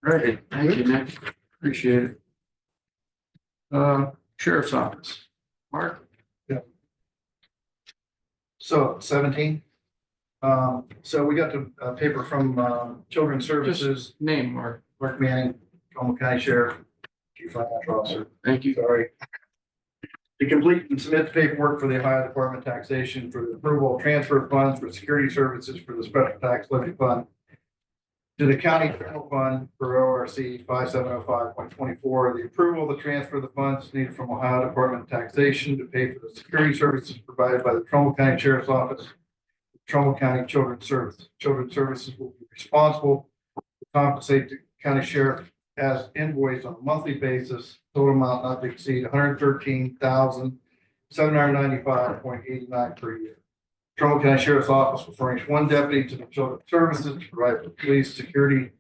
Right, thank you, Nick. Appreciate it. Sheriff's Office. Mark? So 17. So we got the paper from Children's Services, Name, Mark. Mark Manning, Trumbull County Sheriff, Chief Financial Officer. Thank you. Sorry. To complete and submit the paperwork for the Ohio Department of Taxation for the approval of transfer of funds for security services for the special tax levy fund to the county general fund for ORC 5705.24. The approval of the transfer of the funds is needed from Ohio Department of Taxation to pay for the security services provided by the Trumbull County Sheriff's Office, Trumbull County Children's Services. Children's Services will be responsible to compensate the county sheriff as invoiced on a monthly basis, total amount not to exceed $113,795.89 per year. Trumbull County Sheriff's Office will furnish one deputy to the Children's Services to provide for police security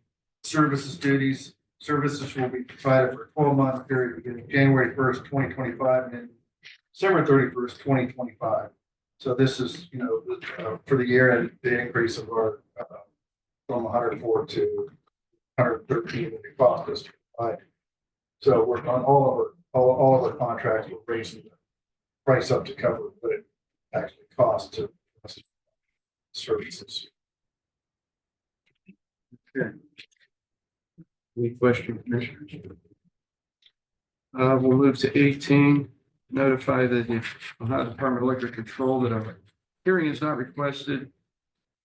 services duties. Services will be provided for a 12-month period beginning January 1st, 2025 and then December 31st, 2025. So this is, for the year and the increase of our from 104 to 113 that it cost us to provide. So we're on all of our contracts, we're raising the price up to cover what it actually costs to services. Okay. Any questions, Commissioners? We'll move to 18. Notify the Ohio Department of Liquor Control that a hearing is not requested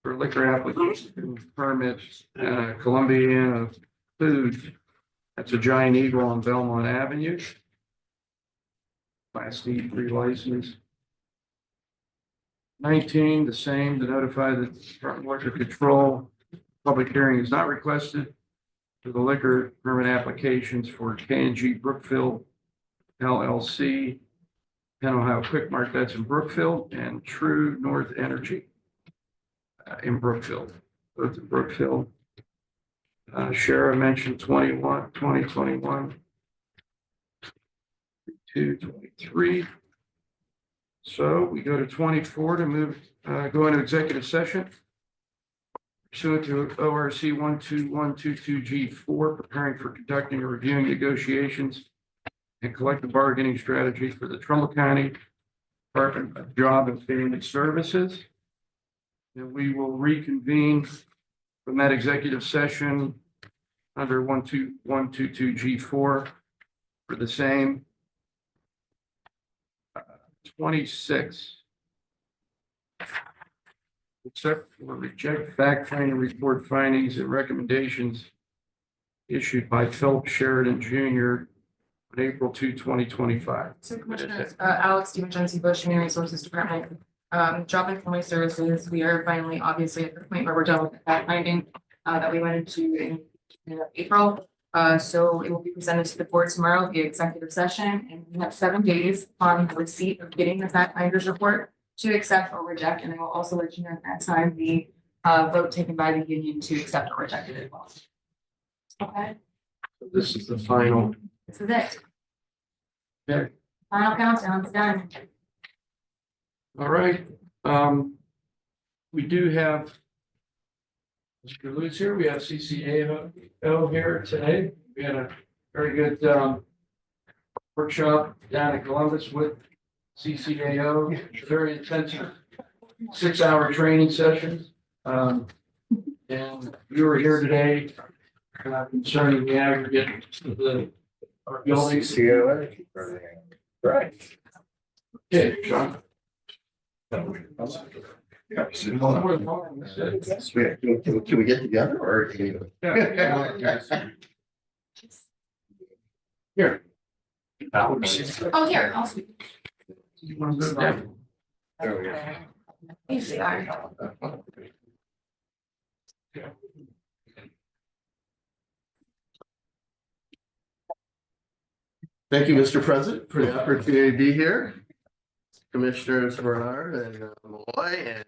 for liquor application permits, Columbiana Food. That's a Giant Eagle on Belmont Avenue. Class D3 license. 19, the same, to notify the Department of Liquor Control. Public hearing is not requested for the liquor permit applications for K&G Brookfield LLC, Penn Ohio Quick Mart, that's in Brookfield, and True North Energy in Brookfield, both in Brookfield. Shara mentioned 2021, 23. So we go to 24 to move, go into executive session. Pursuant to ORC 12122G4, preparing for conducting or reviewing negotiations and collective bargaining strategy for the Trumbull County Department of Job and Family Services. And we will reconvene from that executive session under 12122G4 for the same. 26. Except for reject fact-finding report findings and recommendations issued by Philip Sheridan Jr. on April 2, 2025. So Commissioners, Alex Stephen Bush, Human Resources Department, Job and Family Services, we are finally obviously at the point where we're done with the fact finding that we went into in April. So it will be presented to the board tomorrow via executive session, and we have 7 days on the receipt of getting the fact finders report to accept or reject, and I will also let you know at that time the vote taken by the union to accept or reject it as well. Okay, This is the final. this is it. Okay. Final countdown, it's done. All right. We do have Mr. Lutz here. We have CCAO here today. We had a very good workshop down in Columbus with CCAO, very intensive 6-hour training sessions. And we were here today concerning the aggregate of the our buildings. CCO energy program. Right. Okay, John. Yeah, so you want can we get together or? Can you? Here. Oh, here, I'll speak. You want to go down? There we go. Easy, iron. Thank you, Mr. President, for the opportunity to be here. Commissioners Bernard and Malloy, and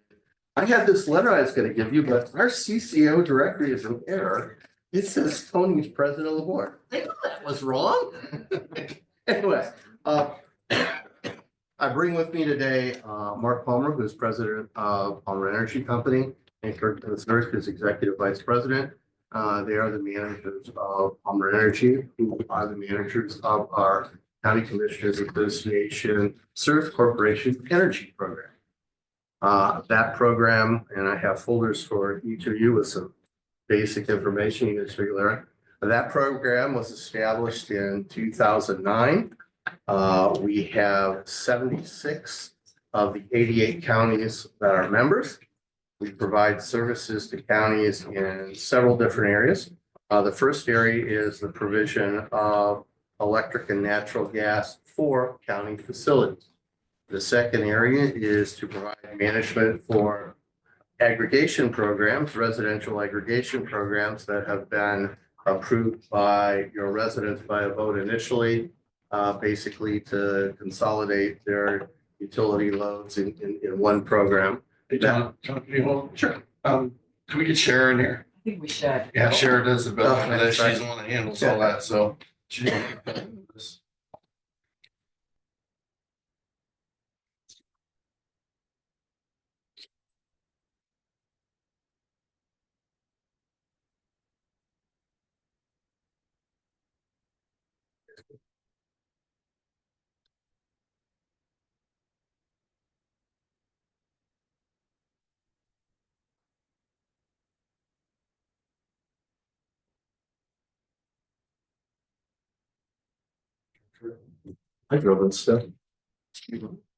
I had this letter I was gonna give you, but our CCO directory is in error. It says Tony's president of the board. I knew that was wrong. Anyway, I bring with me today, Mark Palmer, who is president of Palmer Energy Company, and Kirk Nurse, who's executive vice president. They are the managers of Palmer Energy, who are the managers of our County Commissioners Association Service Corporation Energy Program. That program, and I have folders for each of you with some basic information you can figure out. That program was established in 2009. We have 76 of the 88 counties that are members. We provide services to counties in several different areas. The first area is the provision of electric and natural gas for county facilities. The second area is to provide management for aggregation programs, residential aggregation programs that have been approved by your residents by a vote initially, basically to consolidate their utility loads in one program. Hey, John, can you hold? Sure. Can we get Sharon here? I think we should. Yeah, Sharon does the best for this. Okay. She's the one that handles all that, so. she- I drove and stuff.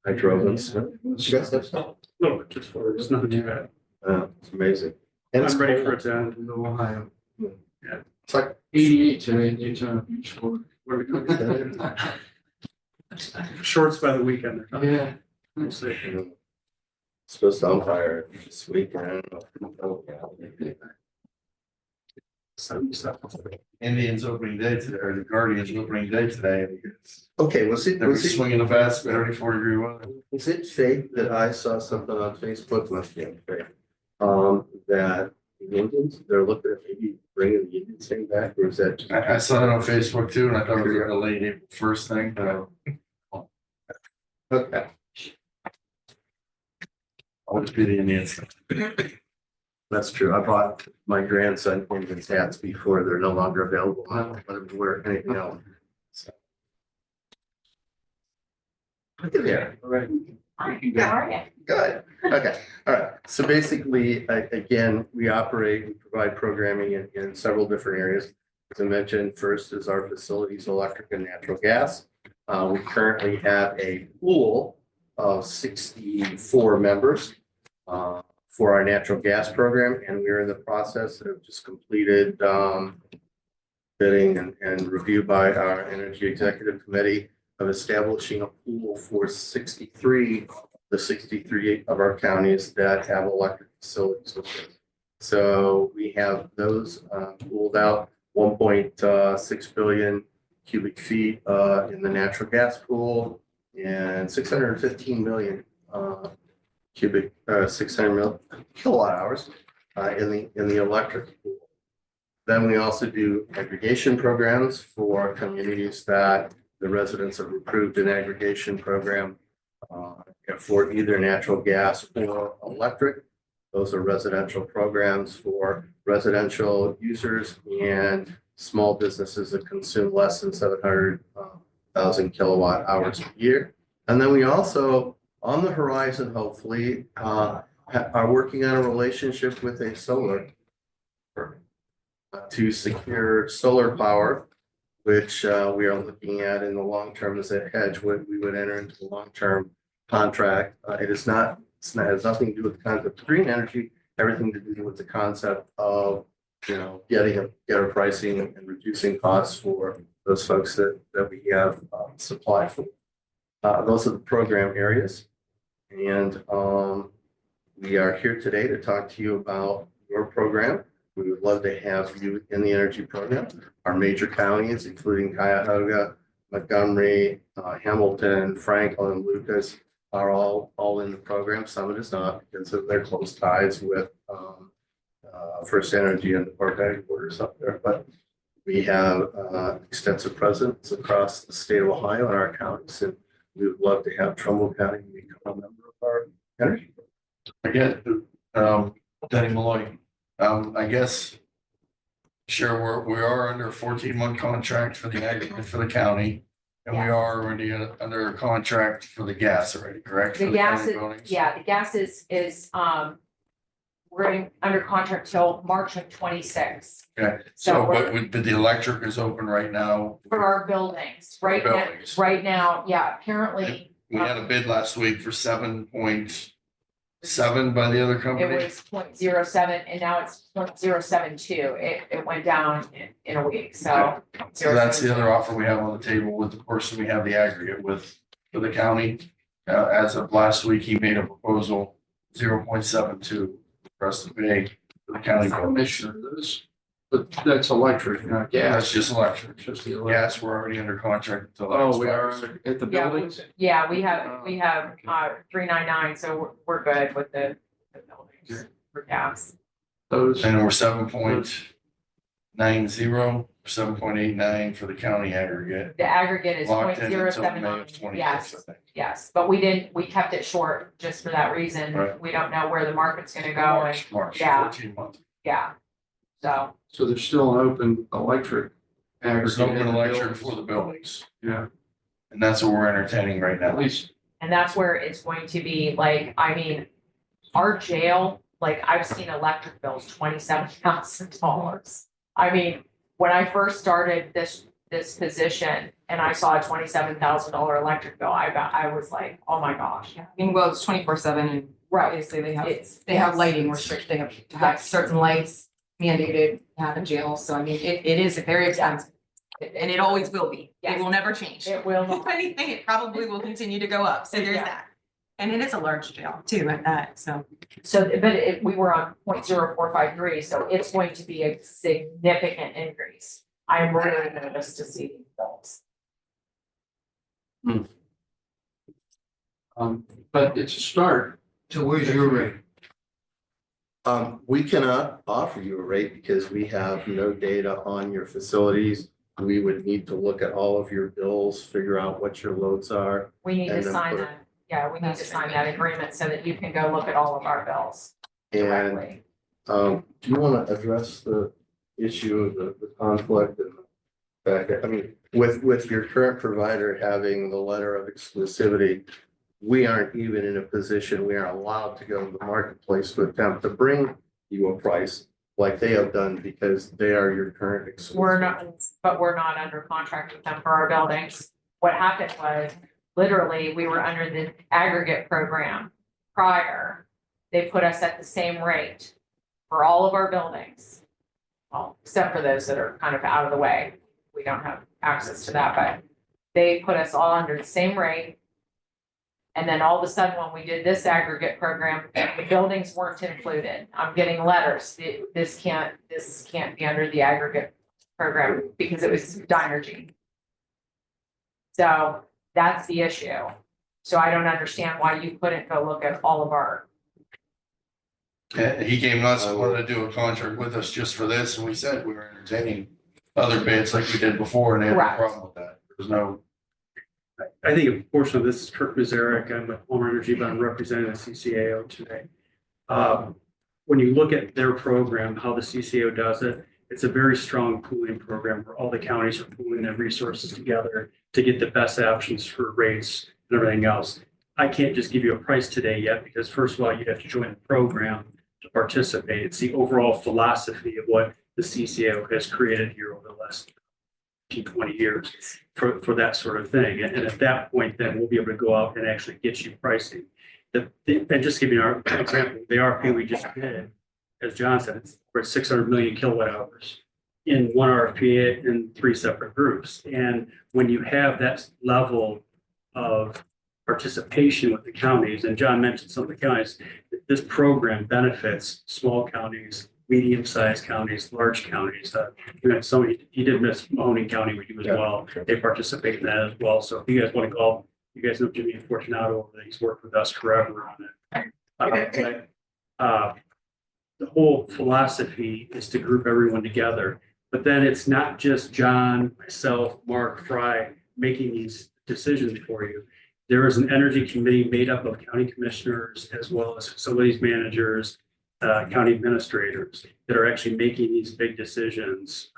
I drove and stuff. You guys have stuff? No, just for, it's not too bad. It's amazing. And it's I'm ready for cold. it to end in Ohio. It's like 88 today in Utah. Where we cooking? Shorts by the weekend. Yeah. We'll see. Supposed to umpire this weekend. Oh, yeah. Indians opening day today, or the Guardians opening day today. Okay, was it, They're swinging the bats, 34-degree weather. is it fake that I saw something on Facebook, must be fake? That the Indians, they're looking at maybe bringing the Indian thing back, or is that? I saw that on Facebook too, and I thought it was a late April first thing. Okay. I'll just be the Indians. That's true. I bought my grandson Indians hats before they're no longer available. I don't let him wear anything else. So. Look at there. All right. Hi, how are you? Good. Okay. All right. So basically, again, we provide programming in several different areas. As I mentioned, first is our facilities, electric and natural gas. We currently have a pool of 64 members. For our natural gas program, and we're in the process of just completed bidding and review by our Energy Executive Committee of establishing a pool for 63 of our counties that have electric facilities. So we have those pooled out 1.6 billion cubic feet in the natural gas pool and 615 million cubic, 600 mil kilowatt hours in the electric pool. Then we also do aggregation programs for communities that the residents have approved an aggregation program for either natural gas or electric. Those are residential programs for residential users and small businesses that consume less than 700,000 kilowatt hours a year. And then we also, on the horizon, hopefully, are working on a relationship with a solar firm to secure solar power which we are looking at in the long term as a hedge, when we would enter into a long-term contract. It is not, has nothing to do with the concept of green energy, everything to do with the concept of, getting better pricing and reducing costs for those folks that we have supply for. Those are the program areas. And we are here today to talk to you about your program. We would love to have you in the energy program. Our major counties, including Cuyahoga, Montgomery, Hamilton, Franklin, Lucas, are all in the program. Summit is not because of their close ties with First Energy and the Park headquarters up there. But we have extensive presence across the state of Ohio and our counties, and we would love to have Trumbull County become a member of our energy program. Again, Denny Malloy. I guess, sure, we are under a 14-month contract for the aggregate for the county. And we are already under a contract for the gas already, correct? For The gas county is, buildings? yeah, the gas is, we're under contract till March of 26. Okay, So so, we're- but the electric is open right now. For our buildings, right now, Buildings. right now, yeah, apparently. We had a bid last week for 7.7 by the other It company. was 0.07 and now it's 0.072. It went down in a week, so. So that's the other offer we have on the table with the person we have the aggregate with, for the county. As of last week, he made a proposal 0.72 for us to pay for the county. Commissioner, but that's electric, not Yeah, gas. it's just electric. Just the electric. Gas, we're already under contract until. that Oh, we are expires. at the Yeah, buildings? Yeah, we have 399, so we're good with the buildings for gas. Those, And we're 7.90, 7.89 for the county aggregate. The aggregate is Locked in until May of 0.079. 26, Yes, I think. yes, but we kept it short just for that reason. Right. We don't know where the market's gonna go and, March, yeah. 14 months. yeah. So, so there's still an open electric. There's aggregate open in the electric buildings. for the buildings, Yeah, and that's what we're entertaining right now. at least, and that's where it's going to be like, I mean, our jail, like I've seen electric bills $27,000. I mean, when I first started this position and I saw a $27,000 electric bill, I was like, oh my gosh. I mean, well, it's 24/7 and obviously they have, It's, they have lighting restricted, they have to have certain lights mandated to have in jail. So I mean, it is very expensive. And it always will be. It will never change. It will If not. anything, it probably will continue to go up. So there's Yeah. that. And it is a large jail too at that, so. So, but we were on 0.0453, so it's going to be a significant increase. I am really nervous to see these bills. but it's a start. So where's your rate? We cannot offer you a rate because we have no data on your facilities. We would need to look at all of your bills, figure out what your loads are. We need to And then sign put- that, yeah, we need to sign that agreement so that you can go look at all of our bills And directly. do you want to address the issue of the conflict and the fact that, I mean, with your current provider having the letter of exclusivity, we aren't even in a position, we aren't allowed to go to the marketplace to attempt to bring you a price like they have done because they are your current exclusive. We're not under contract with them for our buildings. What happened was, literally, we were under the aggregate program prior. They put us at the same rate for all of our buildings. Well, except for those that are kind of out of the way. We don't have access to that, but they put us all under the same rate. And then all of a sudden, when we did this aggregate program, the buildings weren't included. I'm getting letters. This can't be under the aggregate program because it was Dynergy. So that's the issue. So I don't understand why you couldn't go look at all of our, And he came nuts and wanted to do a contract with us just for this, and we said we were entertaining other bids like we did before, and they had no Correct. problem with that. There's no. I think a portion of this is Kirk Mazarek. I'm with Homer Energy, but I'm representing the CCAO today. When you look at their program, how the CCAO does it, it's a very strong pooling program where all the counties are pooling their resources together to get the best options for rates and everything else. I can't just give you a price today yet, because first of all, you'd have to join the program to participate. It's the overall philosophy of what the CCAO has created here over the last. 20 years for that sort of thing. And at that point, then we'll be able to go out and actually get you pricing. And just give you an example, the RFP we just did, as John said, it's for 600 million kilowatt hours in one RFP in 3 separate groups. And when you have that level of participation with the counties, and John mentioned some of the counties, this program benefits small counties, medium-sized counties, large counties. You had somebody, he did miss Mahoning County, we do as well. They participate in that as well. So if you guys want to call, you guys know Jimmy Fortunato, he's worked with us forever on it. The whole philosophy is to group everyone together. But then it's not just John, myself, Mark, Fry making these decisions for you. There is an energy committee made up of county commissioners as well as facilities managers, county administrators that are actually making these big decisions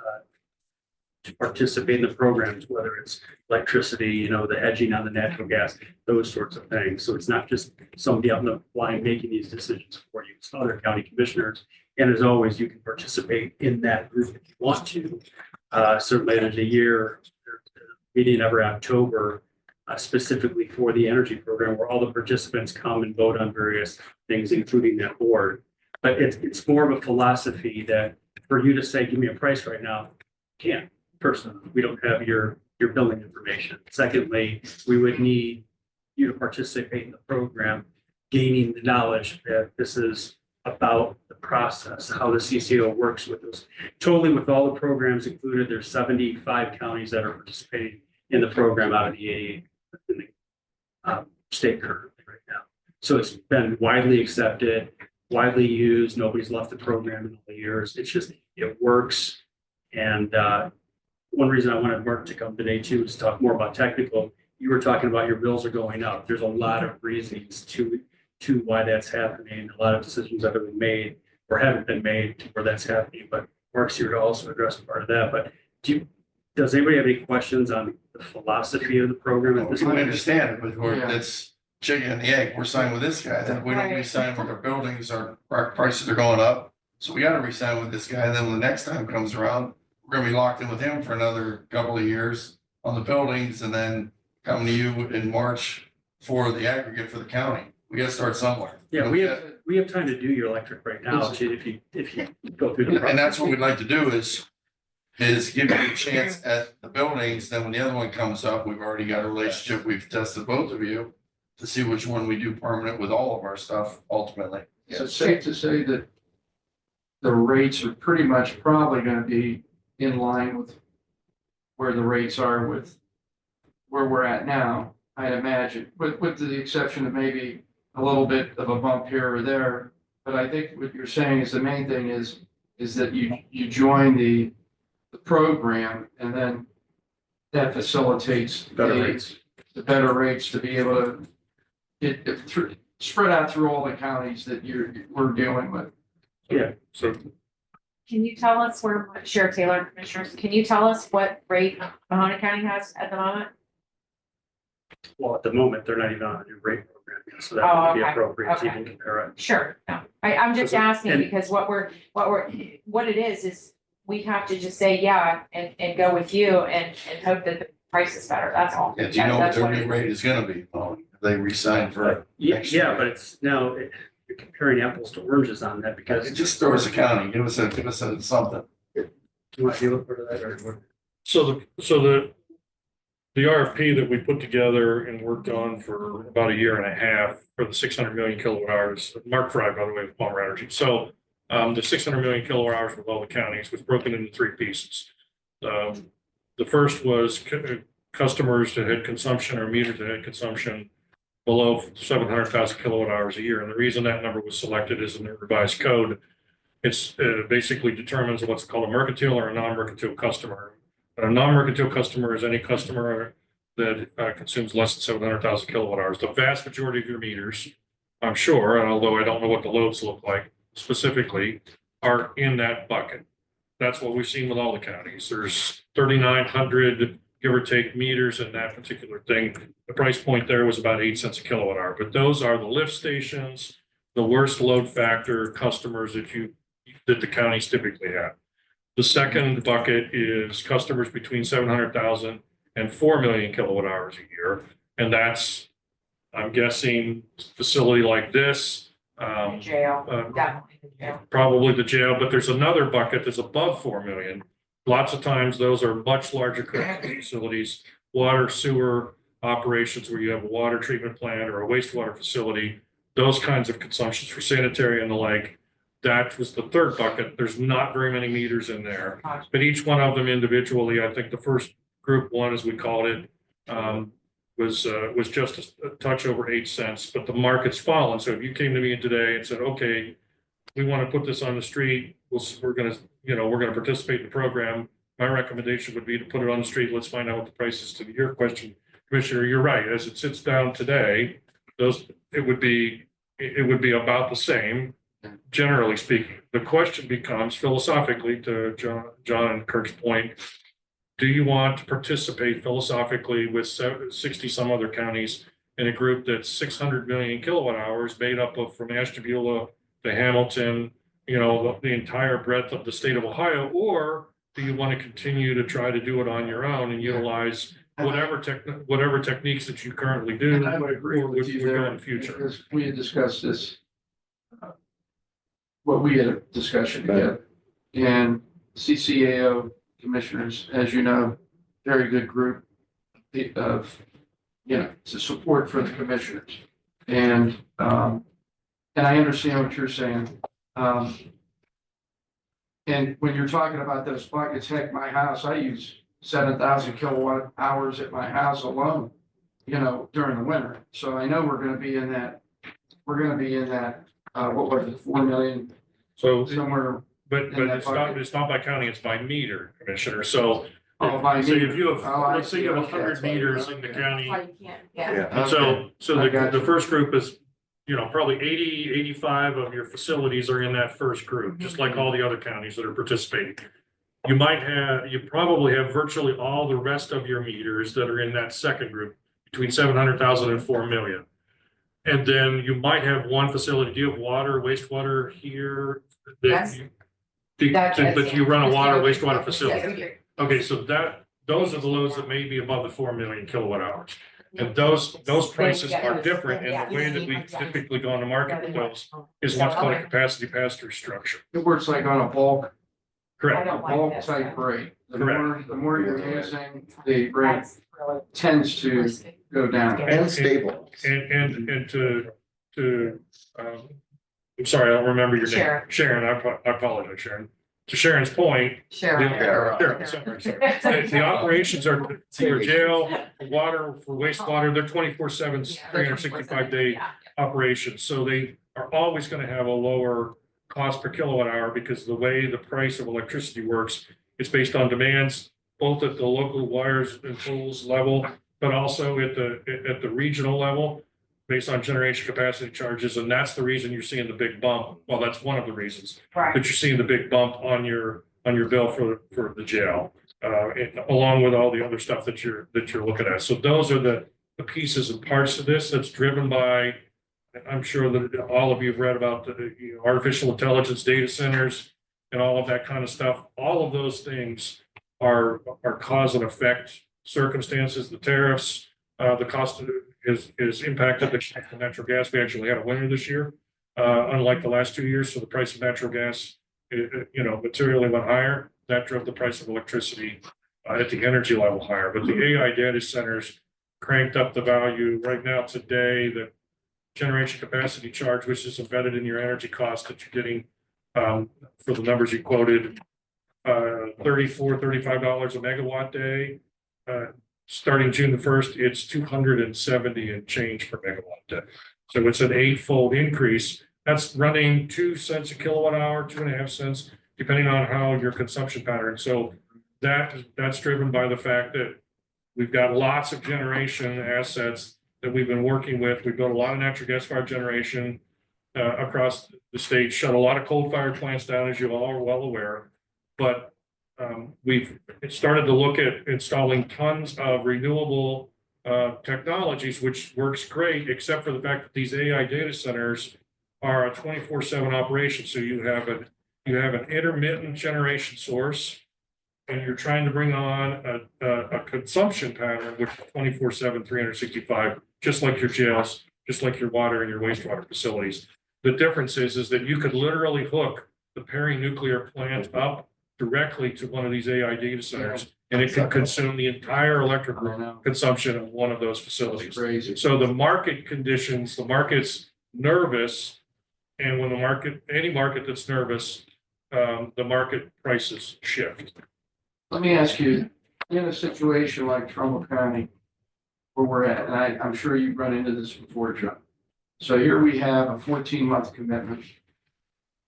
to participate in the programs, whether it's electricity, the hedging on the natural gas, those sorts of things. So it's not just somebody out in the line making these decisions for you. It's other county commissioners. And as always, you can participate in that group if you want to. Certainly there's a year meeting every October specifically for the energy program where all the participants come and vote on various things, including that board. But it's more of a philosophy that for you to say, give me a price right now, can't. Personally, we don't have your billing information. Secondly, we would need you to participate in the program, gaining the knowledge that this is about the process, how the CCO works with us. Totally with all the programs included, there's 75 counties that are participating in the program out of the 88 in the state currently right now. So it's been widely accepted, widely used. Nobody's left the program in all the years. It's just, it works. And one reason I wanted Mark to come today too is to talk more about technical. You were talking about your bills are going up. There's a lot of reasons to why that's happening. A lot of decisions that have been made or haven't been made to where that's happening. But Mark's here to also address part of that. But does anybody have any questions on the philosophy of the program at this We point? understand it, but Yeah. it's chicken and the egg. We're signing with this guy, then if we don't re-sign with our buildings, our prices are going up. So we gotta re-sign with this guy, then when the next time comes around, we're gonna be locked in with him for another couple of years on the buildings and then coming to you in March for the aggregate for the county. We gotta start somewhere. Yeah, we have time to do your electric right now, if you go through the process. And that's what we'd like to do is give you a chance at the buildings, then when the other one comes up, we've already got a relationship, we've tested both of you to see which one we do permanent with all of our stuff ultimately. So it's safe to say that the rates are pretty much probably gonna be in line with where the rates are with where we're at now, I'd imagine, with the exception of maybe a little bit of a bump here or there. But I think what you're saying is the main thing is that you join the program and then that facilitates Better rates. the better rates to be able to get it through, spread out through all the counties that we're dealing with. Yeah, so Can you tell us Sheriff Taylor, Commissioners, can you tell us what rate Mahoning County has at the moment? well, at the moment, they're not even on a new rate program yet, so that Oh, would be okay, appropriate to okay. even compare it. Sure, no, I'm just asking And- because what it is we have to just say, yeah, and go with you and hope that the price is better, that's all. Yeah, do you know what That's their what new it- rate is gonna be? Oh, they re-sign for, Yeah, but it's now, you're comparing apples to oranges on that because. just throw us a county, give us a something. Do you want to deal with part of that or what? So the RFP that we put together and worked on for about a year and a half for the 600 million kilowatt hours, Mark Fry, by the way, with Palmer Energy. So the 600 million kilowatt hours with all the counties was broken into 3 pieces. The first was customers that had consumption or meters that had consumption below 700,000 kilowatt hours a year. And the reason that number was selected is in the revised code. It's basically determines what's called a mercantile or a non-mercantile customer. A non-mercantile customer is any customer that consumes less than 700,000 kilowatt hours. The vast majority of your meters, I'm sure, and although I don't know what the loads look like specifically, are in that bucket. That's what we've seen with all the counties. There's 3,900 give or take meters in that particular thing. The price point there was about 8 cents a kilowatt hour, but those are the lift stations, the worst load factor customers that the counties typically have. The second bucket is customers between 700,000 and 4 million kilowatt hours a year. And that's, I'm guessing, facility like this. Jail, definitely the jail. Probably the jail, but there's another bucket that's above 4 million. Lots of times those are much larger correctional facilities, water, sewer operations where you have a water treatment plant or a wastewater facility, those kinds of consumptions for sanitary and the like. That was the third bucket. There's not very many meters in there, but each one of them individually, I think the first group one, as we called it, was just a touch over 8 cents, but the market's fallen. So if you came to me today and said, okay, we want to put this on the street, we're going to participate in the program. My recommendation would be to put it on the street. Let's find out what the price is. To your question, Commissioner, you're right. As it sits down today, it would be about the same, generally speaking. The question becomes philosophically, to John and Kirk's point, do you want to participate philosophically with 60 some other counties in a group that's 600 million kilowatt hours made up of from Ashtabula to Hamilton, the entire breadth of the state of Ohio? Or do you want to continue to try to do it on your own and utilize whatever techniques that you currently do? And I would agree with you there in the future. because we had discussed this. We had a discussion together, and CCAO commissioners, as you know, very good group of, it's a support for the commissioners. And I understand what you're saying. And when you're talking about those buckets, heck, my house, I use 7,000 kilowatt hours at my house alone, during the winter. So I know we're going to be in that, what was it, 4 million? So Somewhere. But in that it's not by county, it's by meter, Commissioner. So By so meter. if you have, I let's say you have see. 100 meters in the county. Why you can't, yeah. Yeah. And so I got the you. first group is, probably 80, 85 of your facilities are in that first group, just like all the other counties that are participating. You probably have virtually all the rest of your meters that are in that second group, between 700,000 and 4 million. And then you might have one facility. Do you have water, wastewater here? Yes. But you run a water, Yeah, wastewater yes, facility. we do. Okay, so those are the loads that may be above the 4 million kilowatt hours. And those prices are different, and the way that we typically go on the market with those is what's called a capacity pass-through structure. It works like on a bulk, Correct. don't like bulk this, type so. rate. Correct. The more you're using, the rate That's really. tends to go down. And stable. And to, I'm sorry, I don't remember your name. Sharon, I apologize, Sharon. To Sharon's point. Sharon. Sharon, sorry. The operations are for jail, for water, for wastewater, they're 24/7, 365-day operations. So they are always going to have a lower cost per kilowatt hour because the way the price of electricity works, it's based on demands, both at the local wires and poles level, but also at the regional level, based on generation capacity charges. And that's the reason you're seeing the big bump. Well, that's one of the reasons, Right. but you're seeing the big bump on your bill for the jail, along with all the other stuff that you're looking at. So those are the pieces and parts of this that's driven by, I'm sure that all of you have read about the artificial intelligence data centers and all of that kind of stuff. All of those things are cause and effect circumstances. The tariffs, the cost is impacted the natural gas. We actually had a winter this year, unlike the last 2 years. So the price of natural gas, materially went higher. That drove the price of electricity at the energy level higher. But the AI data centers cranked up the value right now today. The generation capacity charge, which is embedded in your energy cost that you're getting for the numbers you quoted, $34, $35 a megawatt day. Starting June the 1st, it's 270 and change per megawatt day. So it's an 8-fold increase. That's running 2 cents a kilowatt hour, 2.5 cents, depending on how your consumption pattern. So that's driven by the fact that we've got lots of generation assets that we've been working with. We've built a lot of natural gas fired generation across the state, shut a lot of coal fired plants down, as you all are well aware. But we've started to look at installing tons of renewable technologies, which works great, except for the fact that these AI data centers are a 24/7 operation. So you have an you have an intermittent generation source, and you're trying to bring on a consumption pattern, which is 24/7, 365, just like your jails, just like your water and your wastewater facilities. The difference is that you could literally hook the Perry nuclear plant up directly to one of these AI data centers, and it could consume the entire electrical consumption of one of those facilities. Crazy. So the market conditions, the market's nervous, and when the market, any market that's nervous, the market prices shift. Let me ask you, in a situation like Trumbull County, where we're at, and I'm sure you've run into this before, John. So here we have a 14-month commitment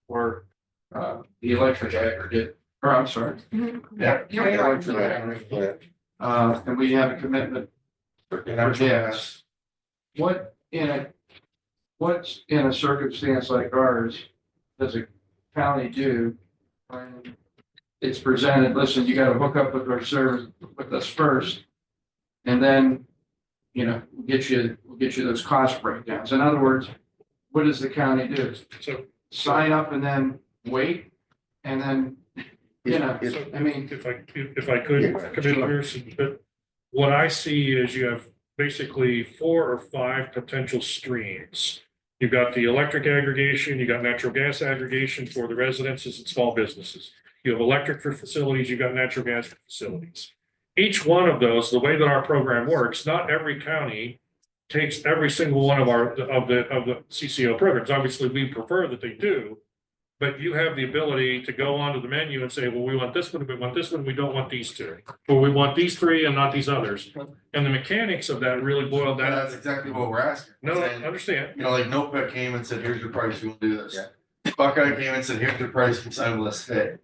for the electric aggregate, or I'm sorry. Yeah, you're right. Electric aggregate. And we have a commitment for gas. What's in a circumstance like ours, does a county do when it's presented, listen, you gotta hook up with our service, with us first, and then, we'll get you those cost breakdowns. In other words, what does the county do? So, Sign up and then wait, and then, I mean. if I could, Commissioners, but what I see is you have basically 4 or 5 potential streams. You've got the electric aggregation, you got natural gas aggregation for the residences and small businesses. You have electric for facilities, you've got natural gas for facilities. Each one of those, the way that our program works, not every county takes every single one of the CCO programs. Obviously, we prefer that they do, but you have the ability to go onto the menu and say, well, we want this one, we want this one, we don't want these 2, or we want these 3 and not these others. And the mechanics of that really boil down. That's exactly what we're asking. No, I Saying, understand. like Notepad came and said, here's your price, you want to do this. Buckeye came and said, here's your price, you sign with us today.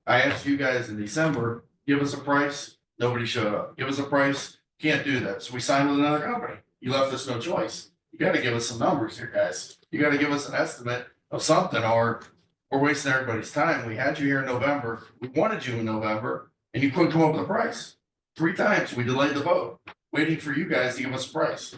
I asked you guys in December, give us a price, nobody showed up. Give us a price, can't do that. So we signed with another company. You left us no choice. You gotta give us some numbers here, guys. You gotta give us an estimate of something, or we're wasting everybody's time. We had you here in November. We wanted you in November, and you couldn't come up with a price. 3 times we delayed the vote, waiting for you guys to give us a price.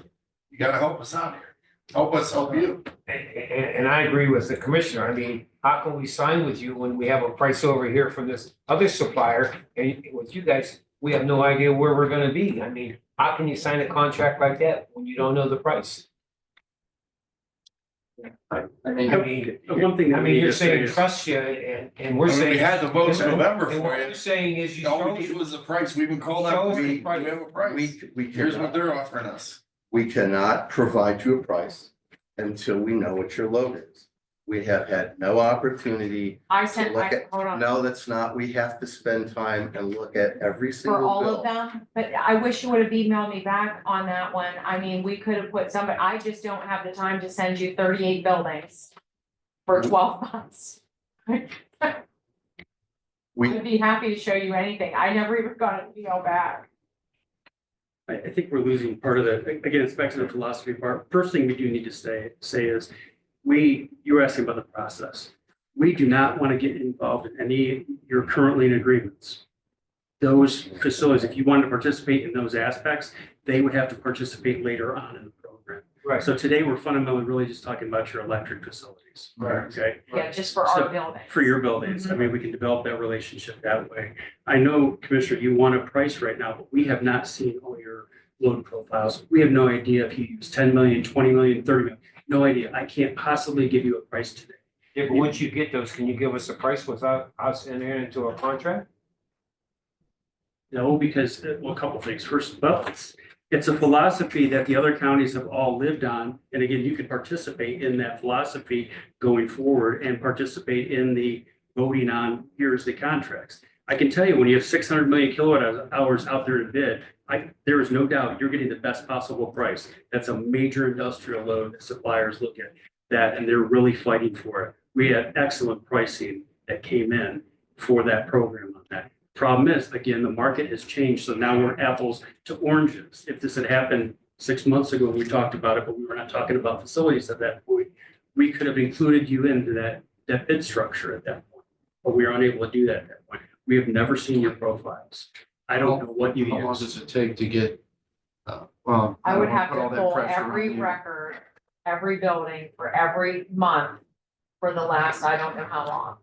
You gotta help us out here. Help us help you. And I agree with the commissioner. I mean, how can we sign with you when we have a price over here from this other supplier? And with you guys, we have no idea where we're gonna be. I mean, how can you sign a contract like that when you don't know the price? I I mean, mean, One thing that we need you're to say saying is, trust you and we're I mean, saying. we had the votes in November And for what you. we're saying is you All we chose. need was the price. We even called Show out, us the we price. have a price. We Here's what cannot, they're offering us. we cannot provide you a price until we know what your load is. We have had no opportunity I to sent, look at, hold on. no, that's not, we have to spend time and look at every For single all of bill. them, but I wish you would have emailed me back on that one. I mean, we could have put somebody, I just don't have the time to send you 38 buildings for 12 months. We, I'd be happy to show you anything. I never even got an email back. I think we're losing part of the, again, it's back to the philosophy part. First thing we do need to say is, you were asking about the process. We do not want to get involved in any, you're currently in agreements. Those facilities, if you wanted to participate in those aspects, they would have to participate later on in the program. Right. So today, we're fundamentally really just talking about your electric facilities. Right. Okay? Yeah, just for So, our building. For your buildings. I mean, we can develop that relationship that way. I know, Commissioner, you want a price right now, but we have not seen all your load profiles. We have no idea if you use 10 million, 20 million, 30 million. No idea. I can't possibly give you a price today. Yeah, but once you get those, can you give us a price without us entering into a contract? No, because, well, a couple things. First, well, it's a philosophy that the other counties have all lived on. And again, you could participate in that philosophy going forward and participate in the voting on, here's the contracts. I can tell you, when you have 600 million kilowatt hours out there to bid, there is no doubt you're getting the best possible price. That's a major industrial load that suppliers look at that, and they're really fighting for it. We had excellent pricing that came in for that program on that. Problem is, again, the market has changed, so now we're apples to oranges. If this had happened 6 months ago, we talked about it, but we were not talking about facilities at that point. We could have included you into that bid structure at that point, but we were unable to do that at that point. We have never seen your profiles. I don't know what you how long use. does it take to get, I would don't have put all to that pull pressure on every you. record, every building for every month for the last, I don't know how long.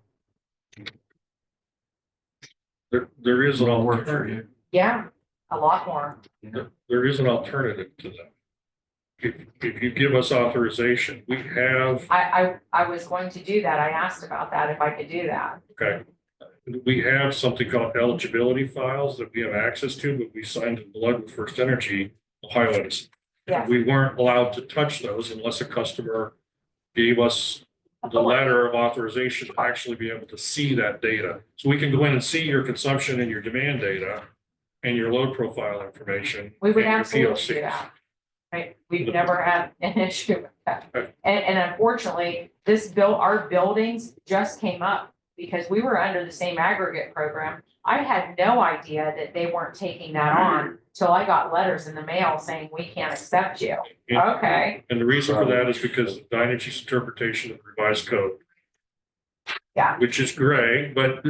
there is an Work for alternative. you. Yeah, a lot more. There is an alternative to that. If you give us authorization, we have, I was going to do that. I asked about that, if I could do that. okay. We have something called eligibility files that we have access to, but we signed in blood with First Energy, Ohio Edison. Yeah. We weren't allowed to touch those unless a customer gave us the letter of authorization to actually be able to see that data. So we can go in and see your consumption and your demand data and your load profile information. We would and your absolutely PLCs. do that. Right, we've never had an issue with that. Right. And unfortunately, our buildings just came up because we were under the same aggregate program. I had no idea that they weren't taking that on till I got letters in the mail saying, we can't accept you. And- Okay, And the reason for that is because of Dynegy's interpretation of the revised code. Yeah. Which is gray, but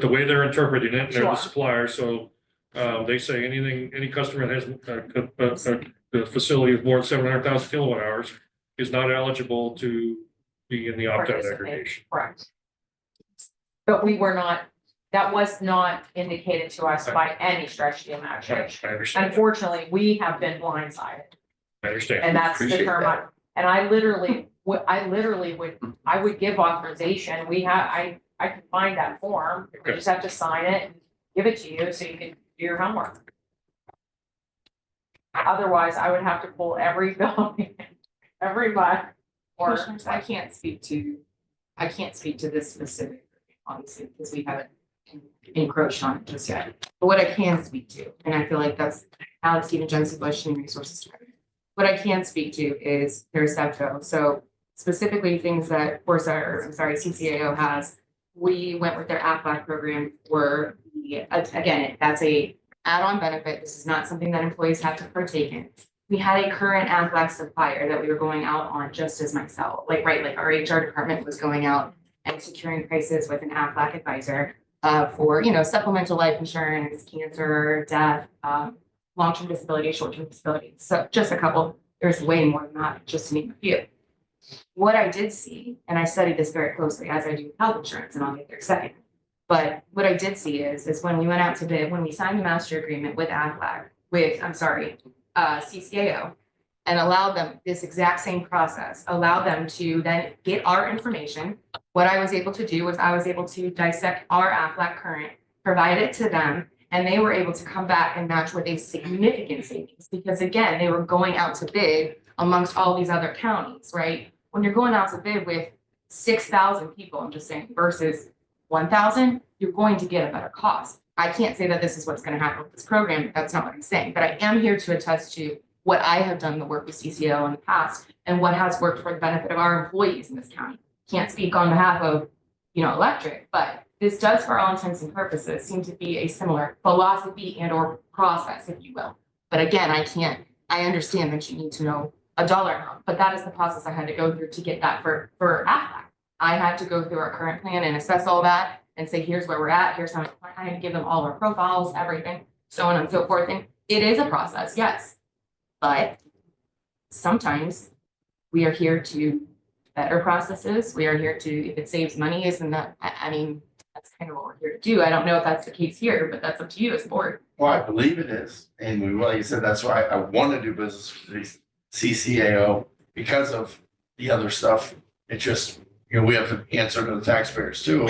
the way they're interpreting it, they're Sure. the supplier, so they say any customer that has a facility with more than 700,000 kilowatt hours is not eligible to be in the opt-out Participate. aggregation. correct. But we were not, that was not indicated to us by any stretch of the I imagination. understand, that. Unfortunately, we have been blindsided. I understand. And that's the Appreciate term, that. and I literally would give authorization, I can find that form, you Okay. just have to sign it and give it to you so you can do your homework. Otherwise, I would have to pull every building, every month. Or, Commissioners, I can't speak to this specific, obviously, because we haven't encroached on it just yet. But what I can speak to, and I feel like that's Alex Stephen Jensen Bush Human Resources Department. What I can speak to is their SEPCO. So specifically things that CCAO has. We went with their AFLAC program for again, that's a add-on benefit. This is not something that employees have to partake in. We had a current AFLAC supplier that we were going out on just as myself, like our HR department was going out and securing prices with an AFLAC advisor for, supplemental life insurance, cancer, death, long-term disability, short-term disability. So just a couple, there's way more than that, just to name a few. What I did see, and I studied this very closely as I do with health insurance, and I'll get there second. But what I did see is when we went out to bid, when we signed the master agreement with CCAO, and allowed them this exact same process, allowed them to then get our information. What I was able to do was I was able to dissect our AFLAC current, provide it to them, and they were able to come back and match with a significant savings. Because again, they were going out to bid amongst all these other counties, right? When you're going out to bid with 6,000 people, I'm just saying, versus 1,000, you're going to get a better cost. I can't say that this is what's going to happen with this program. That's not what I'm saying, but I am here to attest to what I have done the work with CCO in the past and what has worked for the benefit of our employees in this county. Can't speak on behalf of, electric, but this does, for all intents and purposes, seem to be a similar philosophy and or process, if you will. But again, I understand that you need to know a dollar amount, but that is the process I had to go through to get that for AFLAC. I had to go through our current plan and assess all that and say, here's where we're at, here's how I had to give them all our profiles, everything, so on and so forth. And it is a process, yes. But sometimes we are here to better processes. We are here to, if it saves money, isn't that, that's kind of what we're here to do. I don't know if that's the case here, but that's up to you as board. Well, I believe it is. And we, like you said, that's why I want to do business with the CCAO because of the other stuff. It just, we have to answer to the taxpayers too.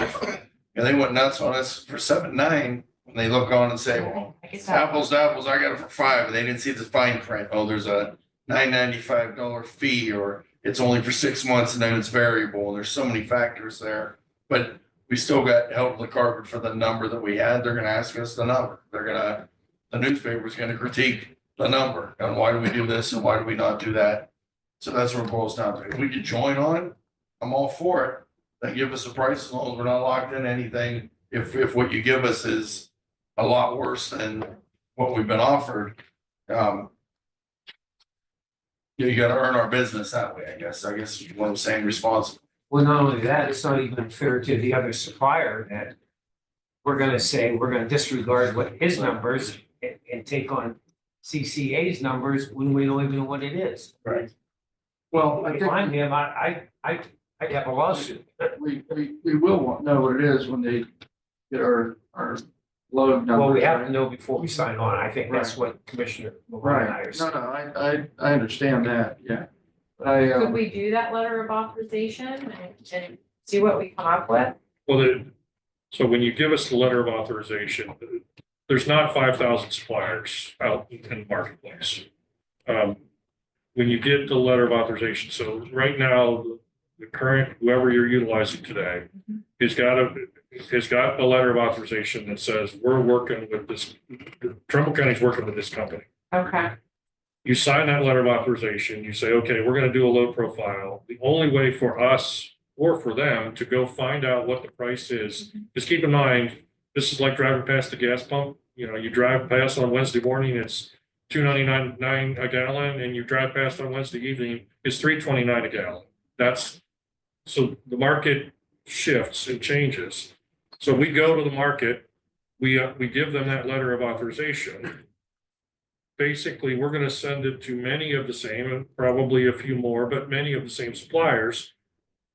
And they went nuts on us for 7.9 when they look on and say, well, I get that. apples to apples, I got it for 5, and they didn't see the fine print. Oh, there's a $995 fee, or it's only for 6 months and then it's variable. And there's so many factors there. But we still got held to the carpet for the number that we had. They're gonna ask us the number. The newspaper's gonna critique the number and why do we do this and why do we not do that? So that's what it boils down to. If we could join on, I'm all for it. Then give us a price as long as we're not locked in anything. If what you give us is a lot worse than what we've been offered, you gotta earn our business that way, I guess. I guess is what I'm saying, responsible. Well, not only that, it's not even fair to the other supplier that we're gonna say, we're gonna disregard what his numbers and take on CCA's numbers when we don't even know what it is. Right. Well, I If I'm think him, I'd have a lawsuit. we will know what it is when they get our load numbers. Well, we have right? to know before we sign on. I think that's what Commissioner Malone and I are Right, no, saying. no, I understand that, yeah. But I, Could we do that letter of authorization and see what we come up with? Well, so when you give us the letter of authorization, there's not 5,000 suppliers out in the marketplace. When you get the letter of authorization, so right now, the current, whoever you're utilizing today, has got a letter of authorization that says, we're working with this, Trumbull County's working with this company. Okay, You sign that letter of authorization, you say, okay, we're gonna do a load profile. The only way for us or for them to go find out what the price is, just keep in mind, this is like driving past the gas pump. You know, you drive past on Wednesday morning, it's $2.99 a gallon, and you drive past on Wednesday evening, it's $3.29 a gallon. That's, so the market shifts and changes. So we go to the market, we give them that letter of authorization. Basically, we're gonna send it to many of the same, and probably a few more, but many of the same suppliers.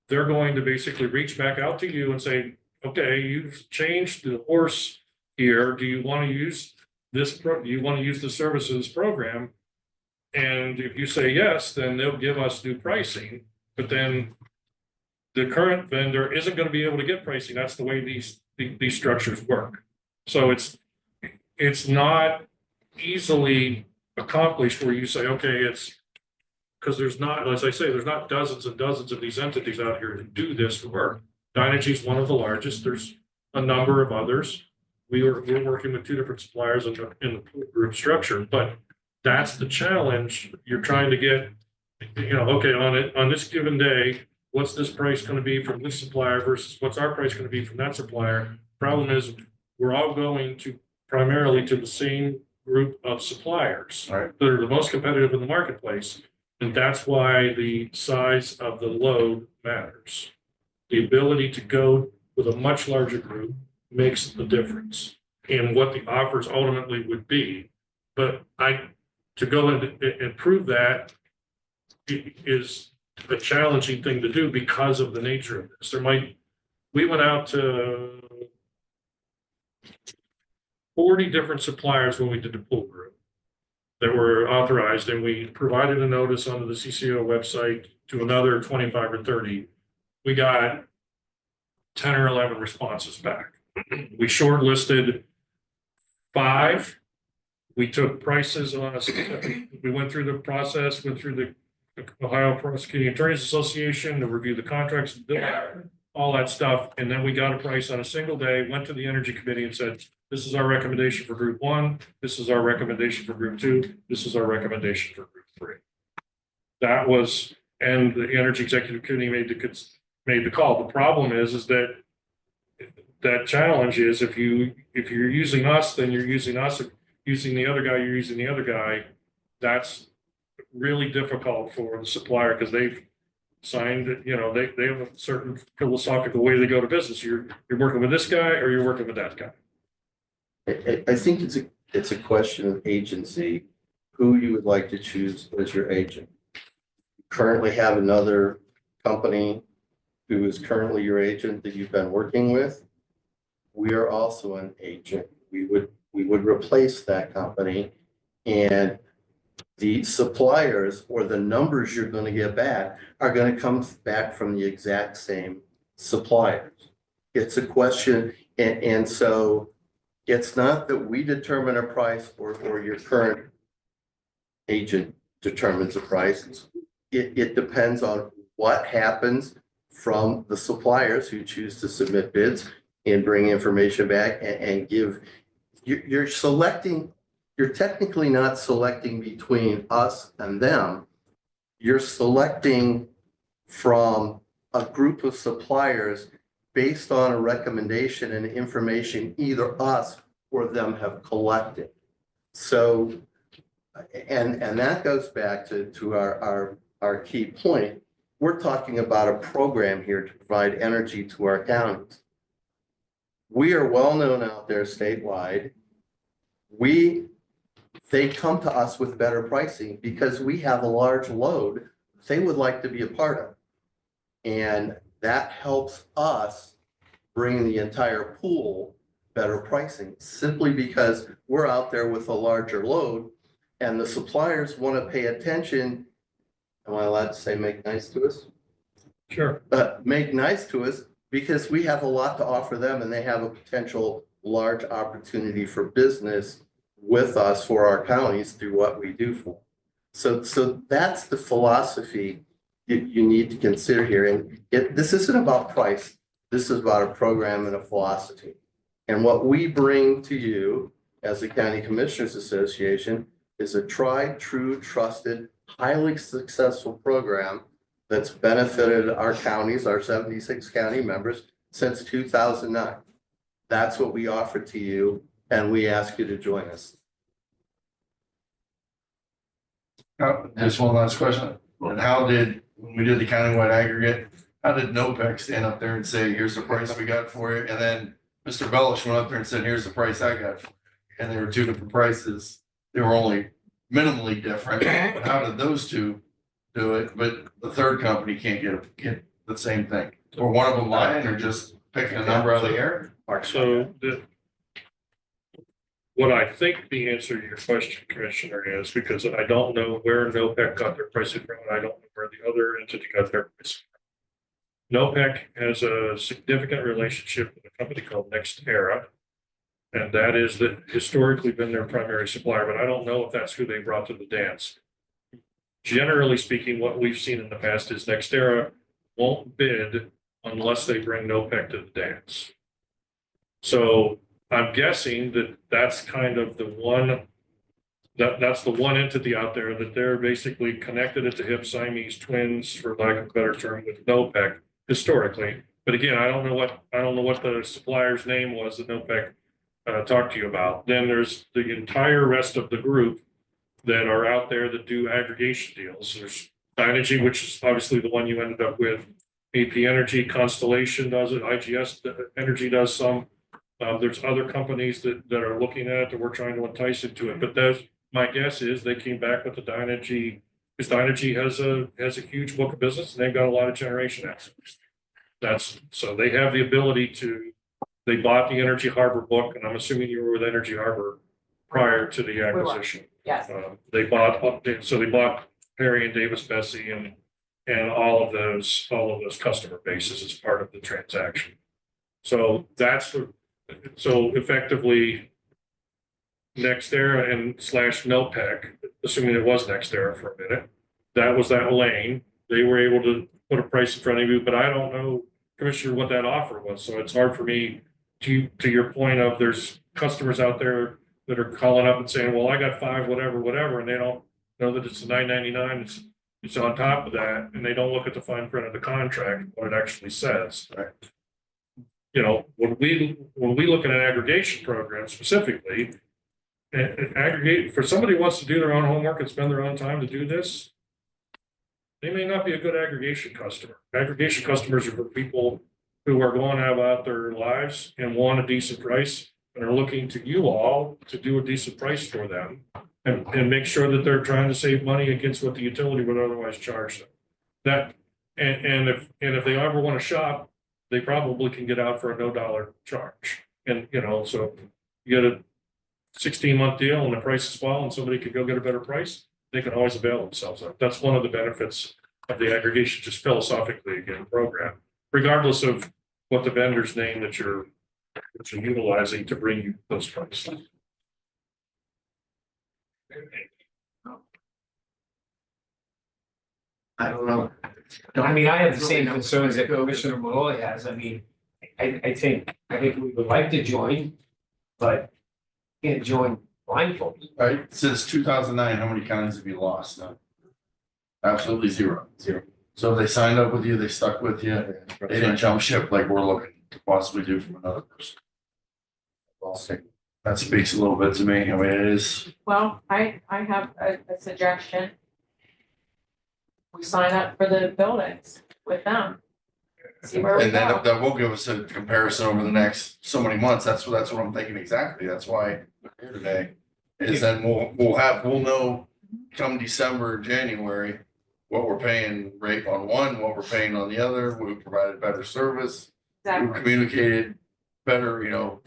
They're going to basically reach back out to you and say, okay, you've changed the horse here. Do you want to use this, do you want to use the services program? And if you say yes, then they'll give us new pricing, but then the current vendor isn't going to be able to get pricing. That's the way these structures work. So it's not easily accomplished where you say, okay, it's because there's not, as I say, there's not dozens and dozens of these entities out here that do this work. Dynegy is one of the largest. There's a number of others. We're working with two different suppliers in the group structure, but that's the challenge. You're trying to get, you know, okay, on this given day, what's this price going to be from this supplier versus what's our price going to be from that supplier? Problem is, we're all going to primarily to the same group of suppliers Right. that are the most competitive in the marketplace. And that's why the size of the load matters. The ability to go with a much larger group makes the difference in what the offers ultimately would be. But to go and prove that is a challenging thing to do because of the nature of this. We went out to 40 different suppliers when we did the pool group that were authorized, and we provided a notice onto the CCO website to another 25 or 30. We got 10 or 11 responses back. We shortlisted 5. We took prices on a specific, we went through the process, went through the Ohio Prosecuting Attorneys Association to review the contracts, all that stuff. And then we got a price on a single day, went to the Energy Committee and said, this is our recommendation for group 1. This is our recommendation for group 2. This is our recommendation for group 3. That was, and the Energy Executive Committee made the call. The problem is that challenge is if you're using us, then you're using us. If using the other guy, you're using the other guy. That's really difficult for the supplier because they've signed, you know, they have a certain philosophical way they go to business. You're working with this guy or you're working with that guy. I think it's a question of agency, who you would like to choose as your agent. You currently have another company who is currently your agent that you've been working with. We are also an agent. We would replace that company, and the suppliers or the numbers you're going to get back are going to come back from the exact same suppliers. It's a question, and so it's not that we determine a price or your current agent determines a price. It depends on what happens from the suppliers who choose to submit bids and bring information back and give. You're technically not selecting between us and them. You're selecting from a group of suppliers based on a recommendation and information either us or them have collected. So, and that goes back to our key point. We're talking about a program here to provide energy to our counties. We are well known out there statewide. They come to us with better pricing because we have a large load they would like to be a part of. And that helps us bring the entire pool better pricing, simply because we're out there with a larger load and the suppliers want to pay attention. Am I allowed to say make nice to us? Sure. Make nice to us because we have a lot to offer them and they have a potential large opportunity for business with us for our counties through what we do for them. So that's the philosophy you need to consider here. And this isn't about price. This is about a program and a philosophy. And what we bring to you as the County Commissioners Association is a tried, true, trusted, highly successful program that's benefited our counties, our 76 county members since 2009. That's what we offer to you, and we ask you to join us. Just one last question. And how did, when we did the countywide aggregate, how did NOPEC stand up there and say, here's the price we got for you? And then Mr. Bellish went up there and said, here's the price I got for you. And they were two different prices. They were only minimally different. But how did those two do it? But the third company can't get the same thing? Or one of them lying or just picking a number out of the air? So what I think the answer to your question, Commissioner, is because I don't know where NOPEC got their pricing from, and I don't know where the other entity got their pricing from. NOPEC has a significant relationship with a company called NextEra, and that is that historically been their primary supplier, but I don't know if that's who they brought to the dance. Generally speaking, what we've seen in the past is NextEra won't bid unless they bring NOPEC to the dance. So I'm guessing that that's kind of the one, that's the one entity out there that they're basically connected at the hip, Siamese twins, for lack of a better term, with NOPEC historically. But again, I don't know what the supplier's name was that NOPEC talked to you about. Then there's the entire rest of the group that are out there that do aggregation deals. There's Dynegy, which is obviously the one you ended up with. AP Energy, Constellation does it, IGS Energy does some. There's other companies that are looking at it that we're trying to entice into it. But my guess is they came back with the Dynegy, because Dynegy has a huge book of business and they've got a lot of generation assets. So they have the ability to, they bought the Energy Harbor book, and I'm assuming you were with Energy Harbor prior to the acquisition. Yes. They bought Perry and Davis Bessie and all of those customer bases as part of the transaction. So so effectively NextEra and / NOPEC, assuming it was NextEra for a minute, that was that lane. They were able to put a price in front of you, but I don't know, Commissioner, what that offer was. So it's hard for me to your point of there's customers out there that are calling up and saying, well, I got 5, whatever, and they don't know that it's $9.99. It's on top of that, and they don't look at the fine print of the contract, what it actually says. Right. You know, when we look at an aggregation program specifically, aggregate for somebody who wants to do their own homework and spend their own time to do this, they may not be a good aggregation customer. Aggregation customers are for people who are going about their lives and want a decent price and are looking to you all to do a decent price for them and make sure that they're trying to save money against what the utility would otherwise charge them. And if they ever want to shop, they probably can get out for a $0 charge. And, you know, so you get a 16-month deal and the price is fall and somebody could go get a better price, they can always avail themselves of it. That's one of the benefits of the aggregation, just philosophically, again, program, regardless of what the vendor's name that you're utilizing to bring you those prices. I don't know. I mean, I have the same concerns that Commissioner Malloy has. I mean, I think we would like to join, but can't join blindfolded. Right, since 2009, how many counties have you lost? None. Absolutely zero. So if they signed up with you, they stuck with you, they didn't jump ship like we're looking to possibly do from another person. That speaks a little bit to me. I mean, it is. Well, I have a suggestion. We sign up for the buildings with them. See where we And then go. that will give us a comparison over the next so many months. That's what I'm thinking exactly. That's why we're here today. Is then we'll know come December, January, what we're paying rate on one, what we're paying on the other. We provided better service. We Exactly. communicated better, you know,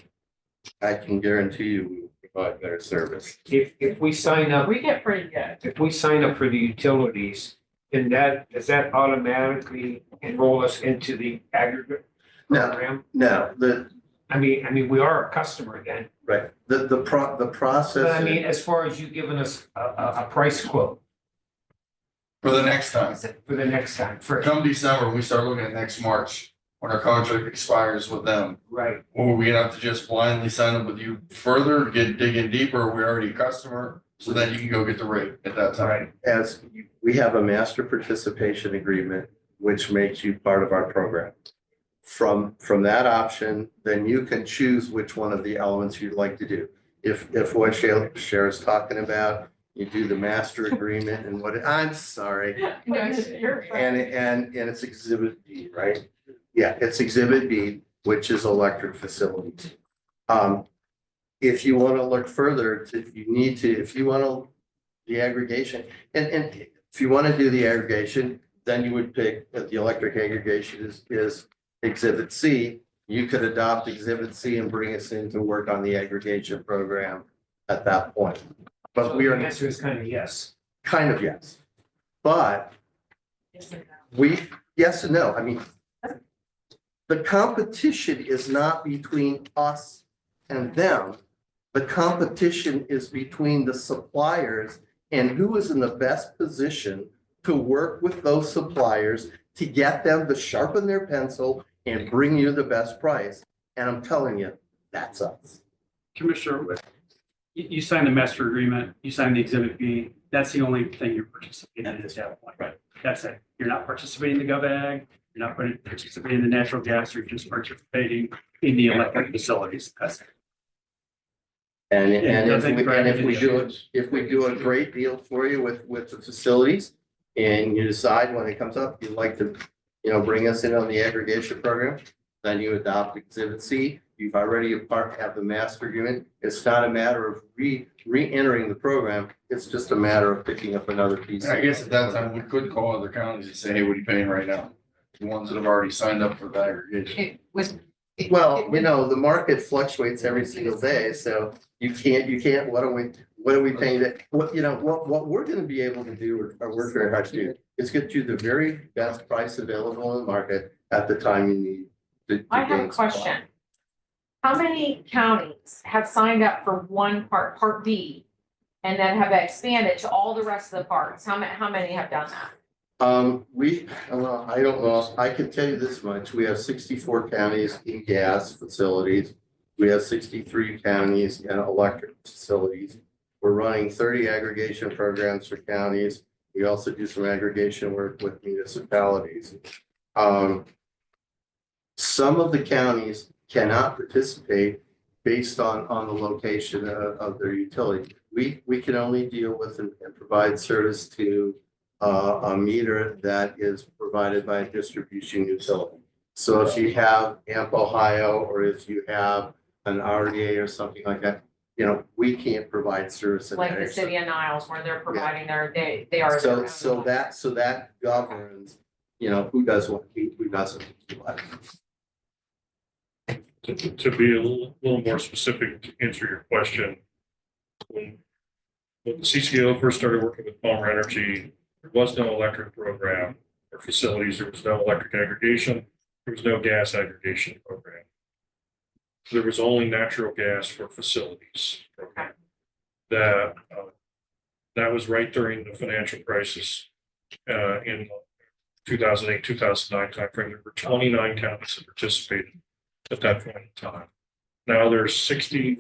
I can guarantee you we will provide better service. If we sign up, We get pretty good. if we sign up for the utilities, then does that automatically enroll us into the aggregate No. program? No, I mean, we are a customer then, right, the process. but I mean, as far as you giving us a price quote For the next time, for the next time, for, come December, we start looking at next March, when our contract expires with them. right, Or we gonna have to just blindly sign up with you further, digging deeper, we're already a customer, so then you can go get the rate at that time. right. As we have a master participation agreement, which makes you part of our program. From that option, then you can choose which one of the elements you'd like to do. If what Cher's talking about, you do the master agreement and I'm sorry. And it's exhibit B, right? Yeah, it's exhibit B, which is electric facilities. If you want to look further, if you want to, the aggregation, and if you want to do the aggregation, then you would pick that the electric aggregation is exhibit C. You could adopt exhibit C and bring us in to work on the aggregation program at that point. But So we the are answer is kind of yes. kind of yes. But yes and no. I mean, the competition is not between us and them. The competition is between the suppliers and who is in the best position to work with those suppliers to get them to sharpen their pencil and bring you the best price. And I'm telling you, that's us. Commissioner, you signed the master agreement, you signed the exhibit B, that's the only thing you're participating in at that point. Right. That's it. You're not participating in the GovAg, you're not participating in the natural gas, you're just participating in the electric facilities. That's it. And doesn't if we do a great deal for you with the facilities and you decide when it comes up, you'd like to, bring us in on the aggregation program, then you adopt exhibit C. You've already have the master agreement. It's not a matter of re-entering the program. It's just a matter of picking up another piece. And I guess at that time, we could call other counties and say, hey, what are you paying right now? The ones that have already signed up for the aggregation. It was. Well, the market fluctuates every single day, so you can't, what are we paying that, what we're gonna be able to do, or work very hard to do, is get you the very best price available in the market at the time you need. I have a question. How many counties have signed up for one part B, and then have expanded to all the rest of the parts? How many have done that? I don't know, I can tell you this much, we have 64 counties in gas facilities. We have 63 counties in electric facilities. We're running 30 aggregation programs for counties. We also do some aggregation work with municipalities. Some of the counties cannot participate based on the location of their utility. We can only deal with and provide service to a meter that is provided by a distribution utility. So if you have AMP Ohio, or if you have an RDA or something like that, we can't provide service in that Like the area. city of Niles, where they're providing they are. their So own. that governs, who does what, who doesn't. To be a little more specific, to answer your question. When the CCO first started working with Palmer Energy, there was no electric program or facilities, there was no electric aggregation, there was no gas aggregation program. There was only natural gas for facilities program. That was right during the financial crisis in 2008, 2009 timeframe. There were 29 counties that participated at that point in time. Now there's 60.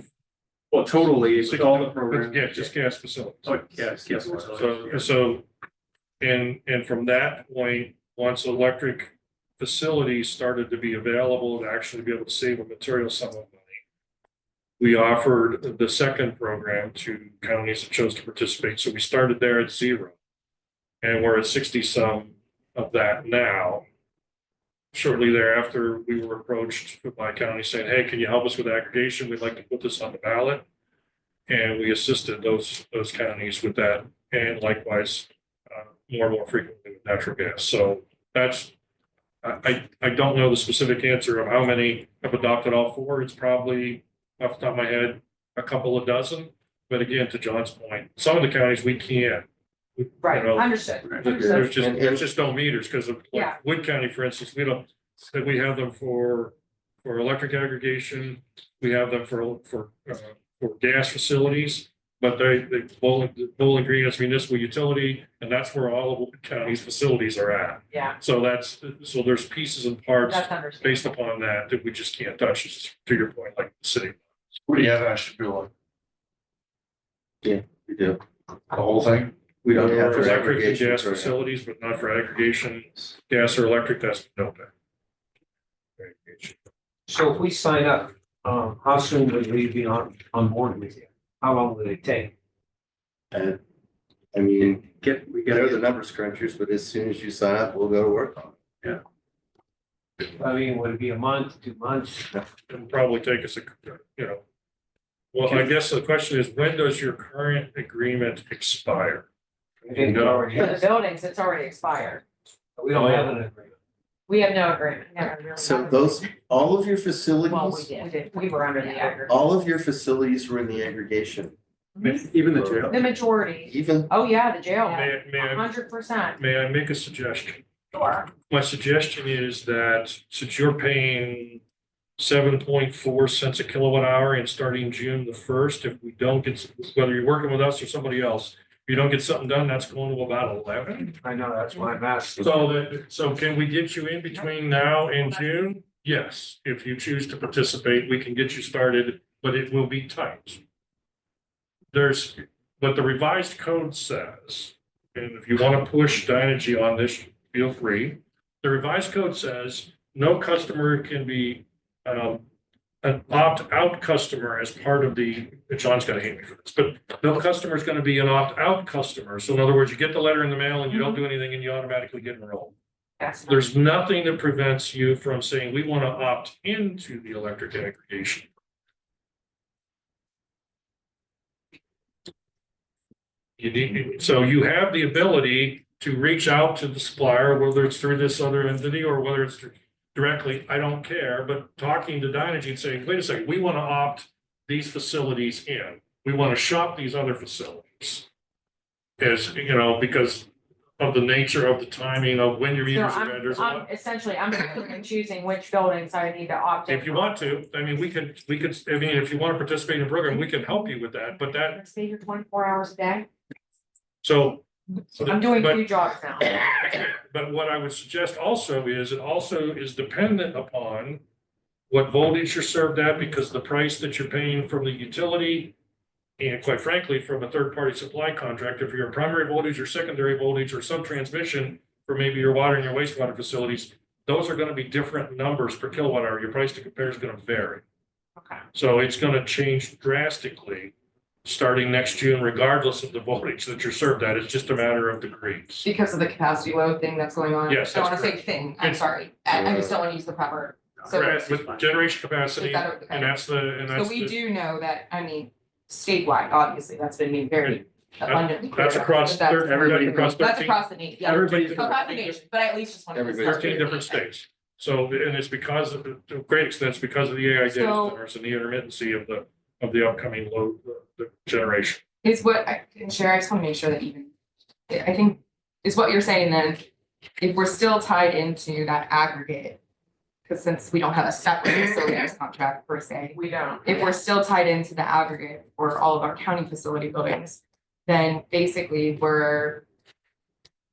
Well, totally, with all the programs. Yeah, just gas facilities. Oh, yes. So, and from that point, once electric facilities started to be available to actually be able to save a material sum of money, we offered the second program to counties that chose to participate. So we started there at 0. And we're at 60 some of that now. Shortly thereafter, we were approached by counties saying, hey, can you help us with aggregation? We'd like to put this on the ballot. And we assisted those counties with that, and likewise, more and more frequently with natural gas. So that's, I don't know the specific answer of how many have adopted all 4. It's probably off the top of my head, a couple of dozen. But again, to John's point, some of the counties we can't. You Right, know, understood, understood. there's just no meters because of Yeah. like Wood County, for instance, we don't, that we have them for electric aggregation. We have them for gas facilities, but Bowling Green is municipal utility, and that's where all of Wood County's facilities are at. Yeah, So there's pieces and parts that's understandable. based upon that we just can't touch, to your point, like the city. What do you have, Ashtabula? We do. The whole thing? We don't have For for electric and aggregation. gas for- facilities, but not for aggregation, gas or electric, that's no pay. Aggregation. So if we sign up, how soon would we be on board with you? How long would it take? And, I mean, We they're the get, numbers crunchers, but as soon as you sign up, we'll go to work on it. I mean, would it be a month, 2 months? It'll probably take us well, I guess the question is, when does your current agreement expire? I think we already For the have- buildings, it's already expired. We don't have an agreement. We have no agreement. Never really So have. those, all of your Well, we facilities, did, we were under the aggregate. all of your facilities were in the aggregation, even the jail. The majority, even, oh yeah, the jail, May I 100%. may I make a suggestion? Sure. My suggestion is that since you're paying 7.4 cents a kilowatt hour and starting June the 1st, if we don't get, whether you're working with us or somebody else, if you don't get something done, that's going to about 11. I know, that's why I'm asking. So can we get you in between now and June? Yes, if you choose to participate, we can get you started, but it will be tight. But the revised code says, and if you want to push Dynegy on this, feel free. The revised code says no customer can be an opt-out customer as part of John's gonna hate me for this, but no customer is gonna be an opt-out customer. So in other words, you get the letter in the mail and you don't do anything and you automatically get enrolled. Yes. There's nothing that prevents you from saying, we want to opt into the electric aggregation. So you have the ability to reach out to the supplier, whether it's through this other entity or whether it's directly, I don't care, but talking to Dynegy and saying, wait a second, we want to opt these facilities in. We want to shop these other facilities. As, because of the nature of the timing of when your So meters are vendors. I'm essentially, I'm picking and choosing which buildings I need to opt in. If you want to, I mean, we could, I mean, if you want to participate in the program, we can help you with that, but that, Stay here 24 hours a day. so. I'm doing but- 2 jobs now. But what I would suggest also is, it also is dependent upon what voltage you're served at, because the price that you're paying from the utility and quite frankly, from a third-party supply contractor for your primary voltage or secondary voltage or sub-transmission for maybe your water and your wastewater facilities, those are gonna be different numbers per kilowatt hour. Your price to compare is gonna vary. Okay. So it's gonna change drastically starting next June, regardless of the voltage that you're served at. It's just a matter of degrees. Because of the capacity load thing that's going on. Yes, I don't that's wanna say thing, I'm sorry, I just don't wanna use the proper. So, Correct, with generation capacity, Is that okay? and that's so we do know that, I mean, statewide, obviously, that's been made very abundantly clear. That's across that that's- everybody across That's 13 across the nation, yeah. Everybody's. Across the nation, but I at least just want to. Everybody's 13 different states. So, and it's because of, to a great extent, it's because of the AI data So- centers and the intermittency of the upcoming load, the generation. Is what, and Sherry, I just want to make sure that even, I think, is what you're saying then, if we're still tied into that aggregate, because since we don't have a separate facilities contract per se, We don't. if we're still tied into the aggregate for all of our county facility buildings, then basically we're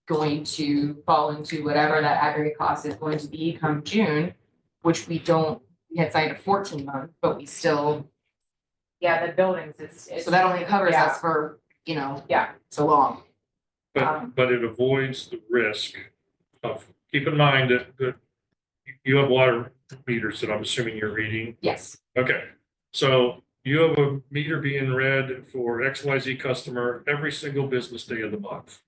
going to fall into whatever that aggregate cost is going to be come June, which we had signed a 14-month, but we still, Yeah, the buildings, it's. so that only covers Yeah. us for, Yeah. so long. Um, But it avoids the risk of, keep in mind that you have water meters that I'm assuming you're reading. Yes, Okay, so you have a meter being read for XYZ customer every single business day of the month.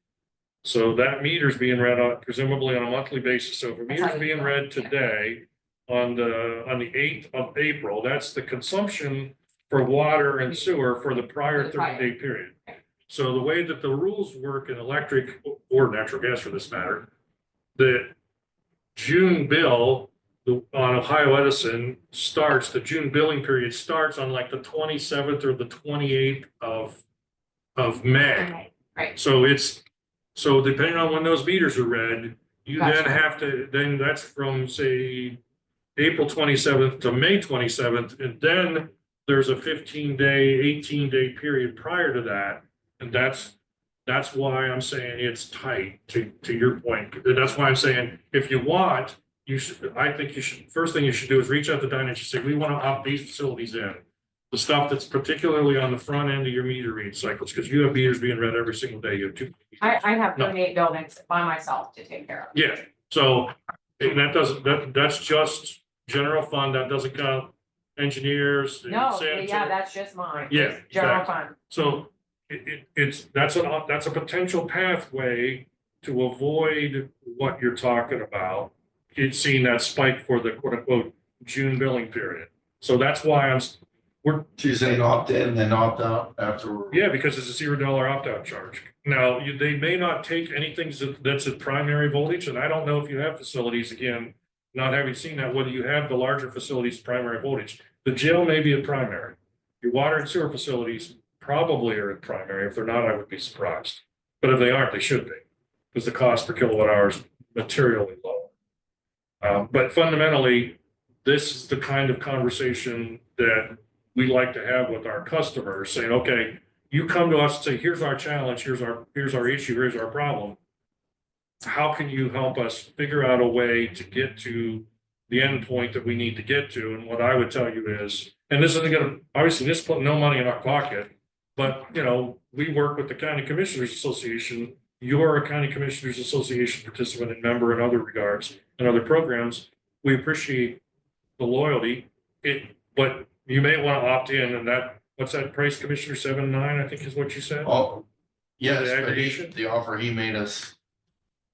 So that meter's being read on presumably on a monthly basis. So if a That's how meter's you being know. read today on the 8th of April, that's the consumption for water and sewer for the prior For the prior. 30-day period. So the way that the rules work in electric or natural gas for this matter, the June bill, on Ohio Edison starts, the June billing period starts on like the 27th or the 28th of May. Right. So depending on when those meters are read, you then Gotcha. have to, then that's from, say, April 27th to May 27th, and then there's a 15-day, 18-day period prior to that. And that's why I'm saying it's tight, to your point. That's why I'm saying, if you want, I think you should, first thing you should do is reach out to Dyna and say, we want to opt these facilities in. The stuff that's particularly on the front end of your meter read cycles, because you have meters being read every single day. You have two. I have No. 38 buildings by myself to take care of. Yeah, so and that's just general fund. That doesn't count engineers. and No, sanitary. yeah, that's just mine. Yeah, It's general exactly. fund. So that's a potential pathway to avoid what you're talking about. It's seeing that spike for the quote unquote June billing period. So that's why She's saying opt in, then opt out afterward. yeah, because it's a $0 opt-out charge. Now, they may not take anything that's at primary voltage, and I don't know if you have facilities, again, not having seen that, whether you have the larger facilities primary voltage. The jail may be at primary. Your water and sewer facilities probably are at primary. If they're not, I would be surprised. But if they aren't, they should be, because the cost per kilowatt hour is materially low. But fundamentally, this is the kind of conversation that we like to have with our customers, saying, okay, you come to us and say, here's our challenge, here's our issue, here's our problem. How can you help us figure out a way to get to the end point that we need to get to? And what I would tell you is, and this isn't gonna, obviously this put no money in our pocket, but we work with the County Commissioners Association. You're a County Commissioners Association participant and member in other regards and other programs. We appreciate the loyalty, but you may want to opt in, and what's that price, Commissioner, 7.9, I think is what you said? Oh, yes, The but aggregation? the offer he made us,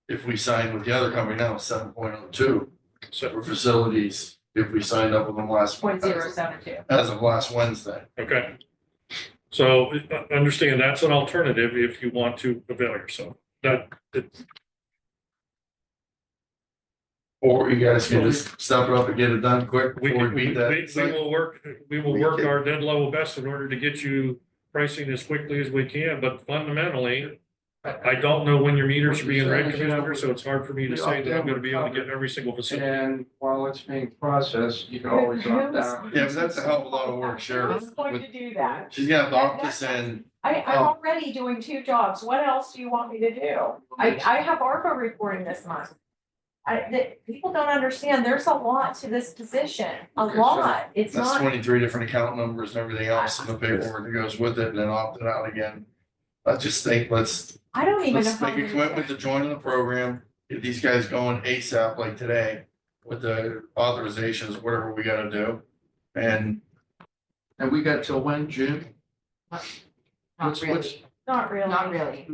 if we signed with the other company now, 7.02 So, for facilities, if we signed up with them .072. as of last Wednesday. okay. So understand that's an alternative if you want to avail yourself. Or you guys can just step it up and get it done quick We before we beat that. we will work our dead level best in order to get you pricing as quickly as we can, but fundamentally, I don't know when your meters are being read, Commissioner, so it's hard for me to say that I'm gonna be able to get every single facility. And while it's being processed, you can always opt out. Yeah, but that's a hell of a lot of work, I Sheriff. was going to do that. She's gonna have to opt this in. I'm already doing 2 jobs. What else do you want me to do? I have ARPA reporting this month. People don't understand, there's a lot to this position, a Okay, so lot. It's That's not, 23 different account numbers and everything else and the paperwork that goes with it and then opt it out again. I just think let's I don't even know how. make a commitment to join the program. Get these guys going ASAP like today with the authorizations, whatever we gotta do. And we got till when, June? Not What's- really, Not really. not really.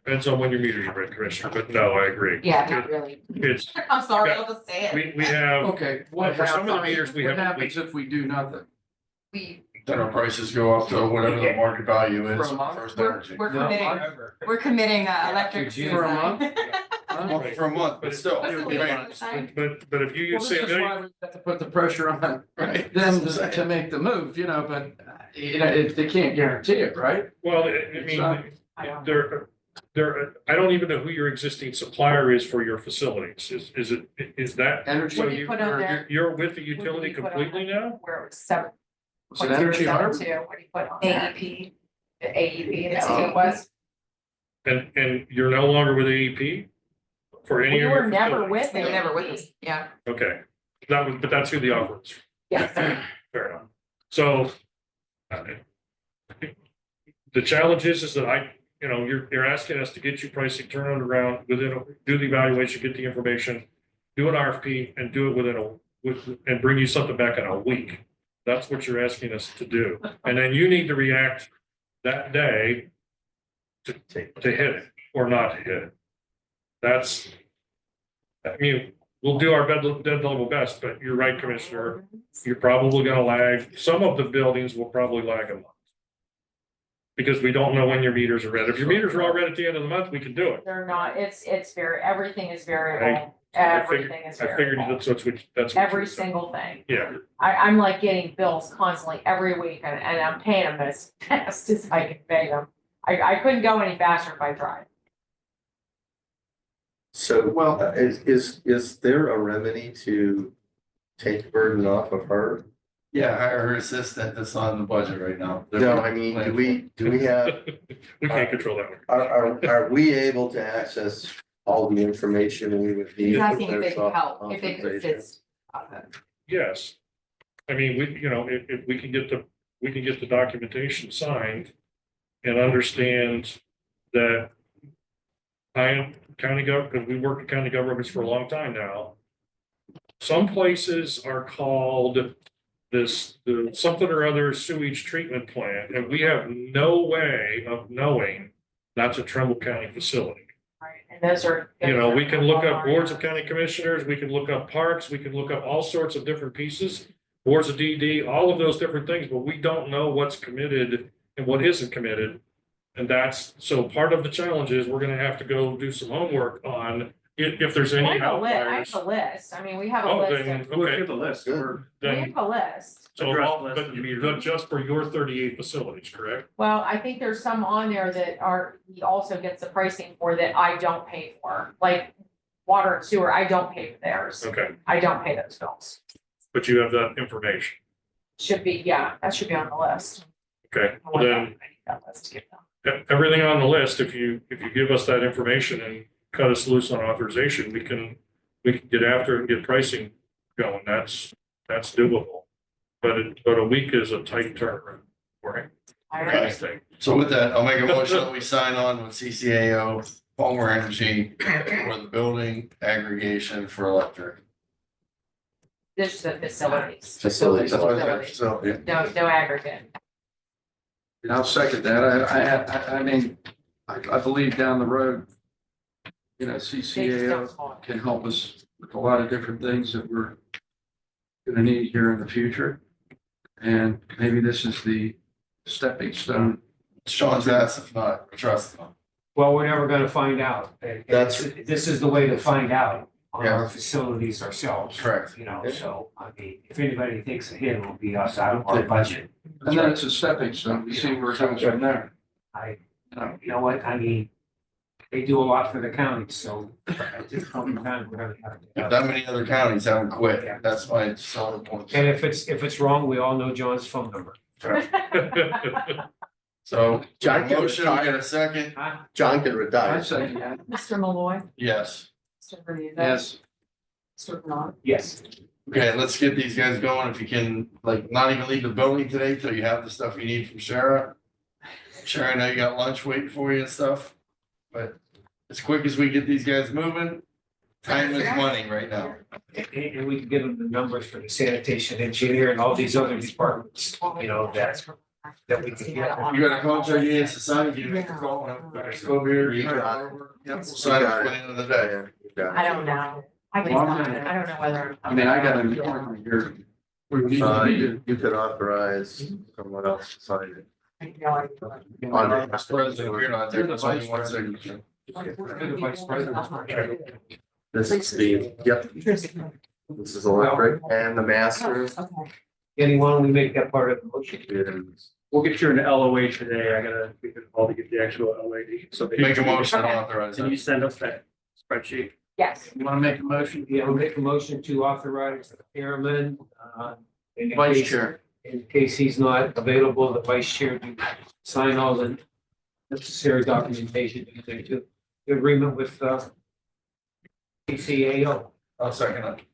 Depends on when your meters are read, Commissioner, but no, I agree. Yeah, not really. It's, I'm sorry, I'll just say it. we have, Okay, what for some of the happens, meters, we what have- happens if we do nothing? We, then our prices go up to whatever the market value is For a month? for First We're, Energy. we're committing, we're committing electric. For a month? Well, for a month, but still. What's the it'll lead be- time? but if you Well, say, this is why we have to put the pressure on Right. them That's what I'm to saying. make the move, but they can't guarantee it, right? well, I It's not- mean, I don't even know who your existing supplier is for your facilities. Is that? Energy, What So do you you, put on there? you're with the utility What do you put on completely now? Where it was 7. is it Energy Harbor? 0.072, what do you put on that? AEP. The AEP, It's that's what it was. And you're no longer with AEP? For any of We your were never facilities? with They were never with AEP. us, yeah. Okay, but that's who the offer is. Yes, Fair enough. So uh, the challenge is that you're asking us to get you pricing, turn it around do the evaluation, get the information, do an RFP and do it and bring you something back in a week. That's what you're asking us to do. And then you need to react that day to hit it or not hit it. We'll do our dead level best, but you're right, Commissioner. You're probably gonna lag. Some of the buildings will probably lag a month. Because we don't know when your meters are read. If your meters are all read at the end of the month, we can do it. They're not, it's very, everything is variable, I figured- everything is I figured variable, that's. what every you said. single thing. Yeah, I'm like getting bills constantly every week and I'm paying them as fast as I can pay them. I couldn't go any faster if I tried. So, Well- is there a remedy to take the burden off of her? Yeah, hire her assistant that's on the budget right now. No, I mean, do we have, we can't control that one. are we able to access all the information we would need? He's for asking if their they can help, if they can authorization? assist. Yes. I mean, if we can get the documentation signed and understand that county government, because we worked with county governments for a long time now. Some places are called the something or other sewage treatment plant, and we have no way of knowing that's a Trumbull County facility. Right, and those are. We can look up boards of county commissioners, we can look up parks, we can look up all sorts of different pieces, boards of DD, all of those different things, but we don't know what's committed and what isn't committed. And so part of the challenge is we're gonna have to go do some homework on if there's I any have outliers. a list, I mean, we have a Oh, list, then, We'll okay, get the list. Good. we then, have a list. so, Address all- list but and meter. but just for your 38 facilities, correct? Well, I think there's some on there that he also gets the pricing for that I don't pay for, like water and sewer, I don't pay for theirs. Okay, I don't pay those bills. but you have that information, Should be, yeah, that should be on the list. okay, I well want then. that list to get done. Everything on the list, if you give us that information and cut us loose on authorization, we can get after it and get pricing going. That's doable. But a week is a tight turnaround for All right. anything. So with that, I'll make a motion that we sign on with CCAO, Palmer Energy for the building aggregation for electric. This is the facilities. Facilities. So, yeah. No aggregate. And I'll second that. I mean, I believe down the road, They just CCAO don't call it. can help us with a lot of different things that we're gonna need here in the future. And maybe this is the stepping stone. Sean's asked if not, trust them. Well, we're never gonna find out. And this is the way to find out on our facilities ourselves. Correct. So, I mean, if anybody takes a hit, it'll be us out of our budget. And then it's a stepping stone. We see where it goes from there. You know what, I mean, they do a lot for the county, so at this point in time, we're gonna have to. That many other counties haven't quit. That's why it's so important. And if it's wrong, we all know John's phone number. So, John can motion, I retire. get a second? John can I retire. second that. Mr. Malloy. Yes. Mr. Hernandez. Yes. Mr. Bernard. Yes. Okay, let's get these guys going. If you can, not even leave the building today till you have the stuff you need from Sarah. Sarah, I know you got lunch waiting for you and stuff, but as quick as we get these guys moving, time is money right now. And we can give them the numbers for the sanitation engineer and all these other departments, that we can get. If you got a contract you need to sign, give me a call. Let's go over here. You got Yep, we'll sign it by the end of the day. I don't know. I don't know whether. I mean, I got an appointment here. We need You could authorize someone else to sign it. President, we're not there. That's only one signature. This is the, yep, this is electric and the master Anyone, we make that part of the motion. is. We'll get you an LOA today. I gotta, we can call to get the actual LOA. So Make a motion to authorize Can you that. send us that spreadsheet? Yes. You wanna make a motion? Yeah, we'll make a motion to authorize the chairman, in Vice case- chair. In case he's not available, the vice chair to sign all the necessary documentation to the agreement with, PCAO. I'll second it.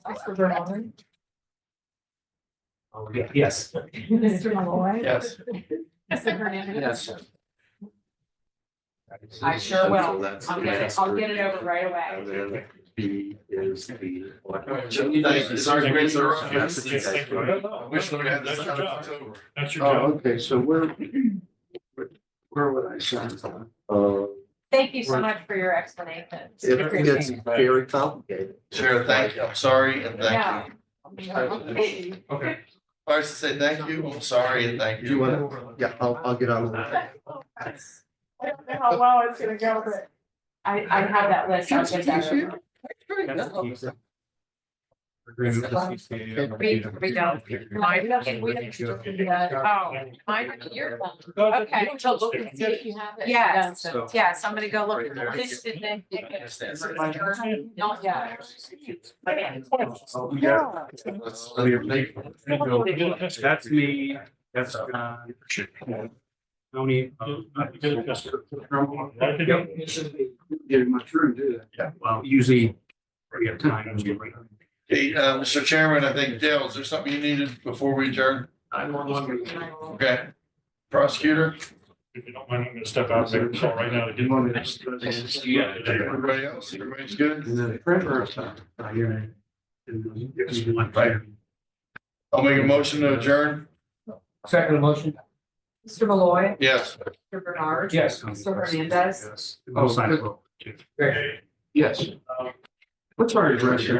Mr. Bernard. Oh, yeah, yes. Mr. Malloy. Yes. Mr. Hernandez. Yes. I sure will. So that's the I'll get it over right And away. then B is the. Thank you. Sorry to miss the road. That's the- I wish we had this That's done your in job. October. That's your Oh, job. okay, so where would I sign? Thank you so much for your explanations. It's very complicated. Sure, thank you. I'm sorry and thank Yeah. you. Okay. I was to say thank you, I'm sorry, and thank Do you you. want to, yeah, I'll get on with it. I don't know how well it's gonna go, but I have that list. I'll get that over. Agreement with the CCA. We don't. We don't just do that. Oh, mine, you're, okay. Look and see if you have it. Yes, So- yeah, somebody go look at the list and then. Not yet. That's me, that's, Tony. Get much room, do that. Yeah, well, usually we have time. Hey, Mr. Chairman, I think Dale, is there something you needed before we adjourn? Okay. Prosecutor? If you don't mind, I'm gonna step out there, so right now to get. Everybody else, everybody's good? And then the printer stuff. I'll make a motion to adjourn. Second motion? Mr. Malloy, Yes. Mr. Bernard. Yes. Mr. Hernandez. Both sides will. Yes. What's our address here?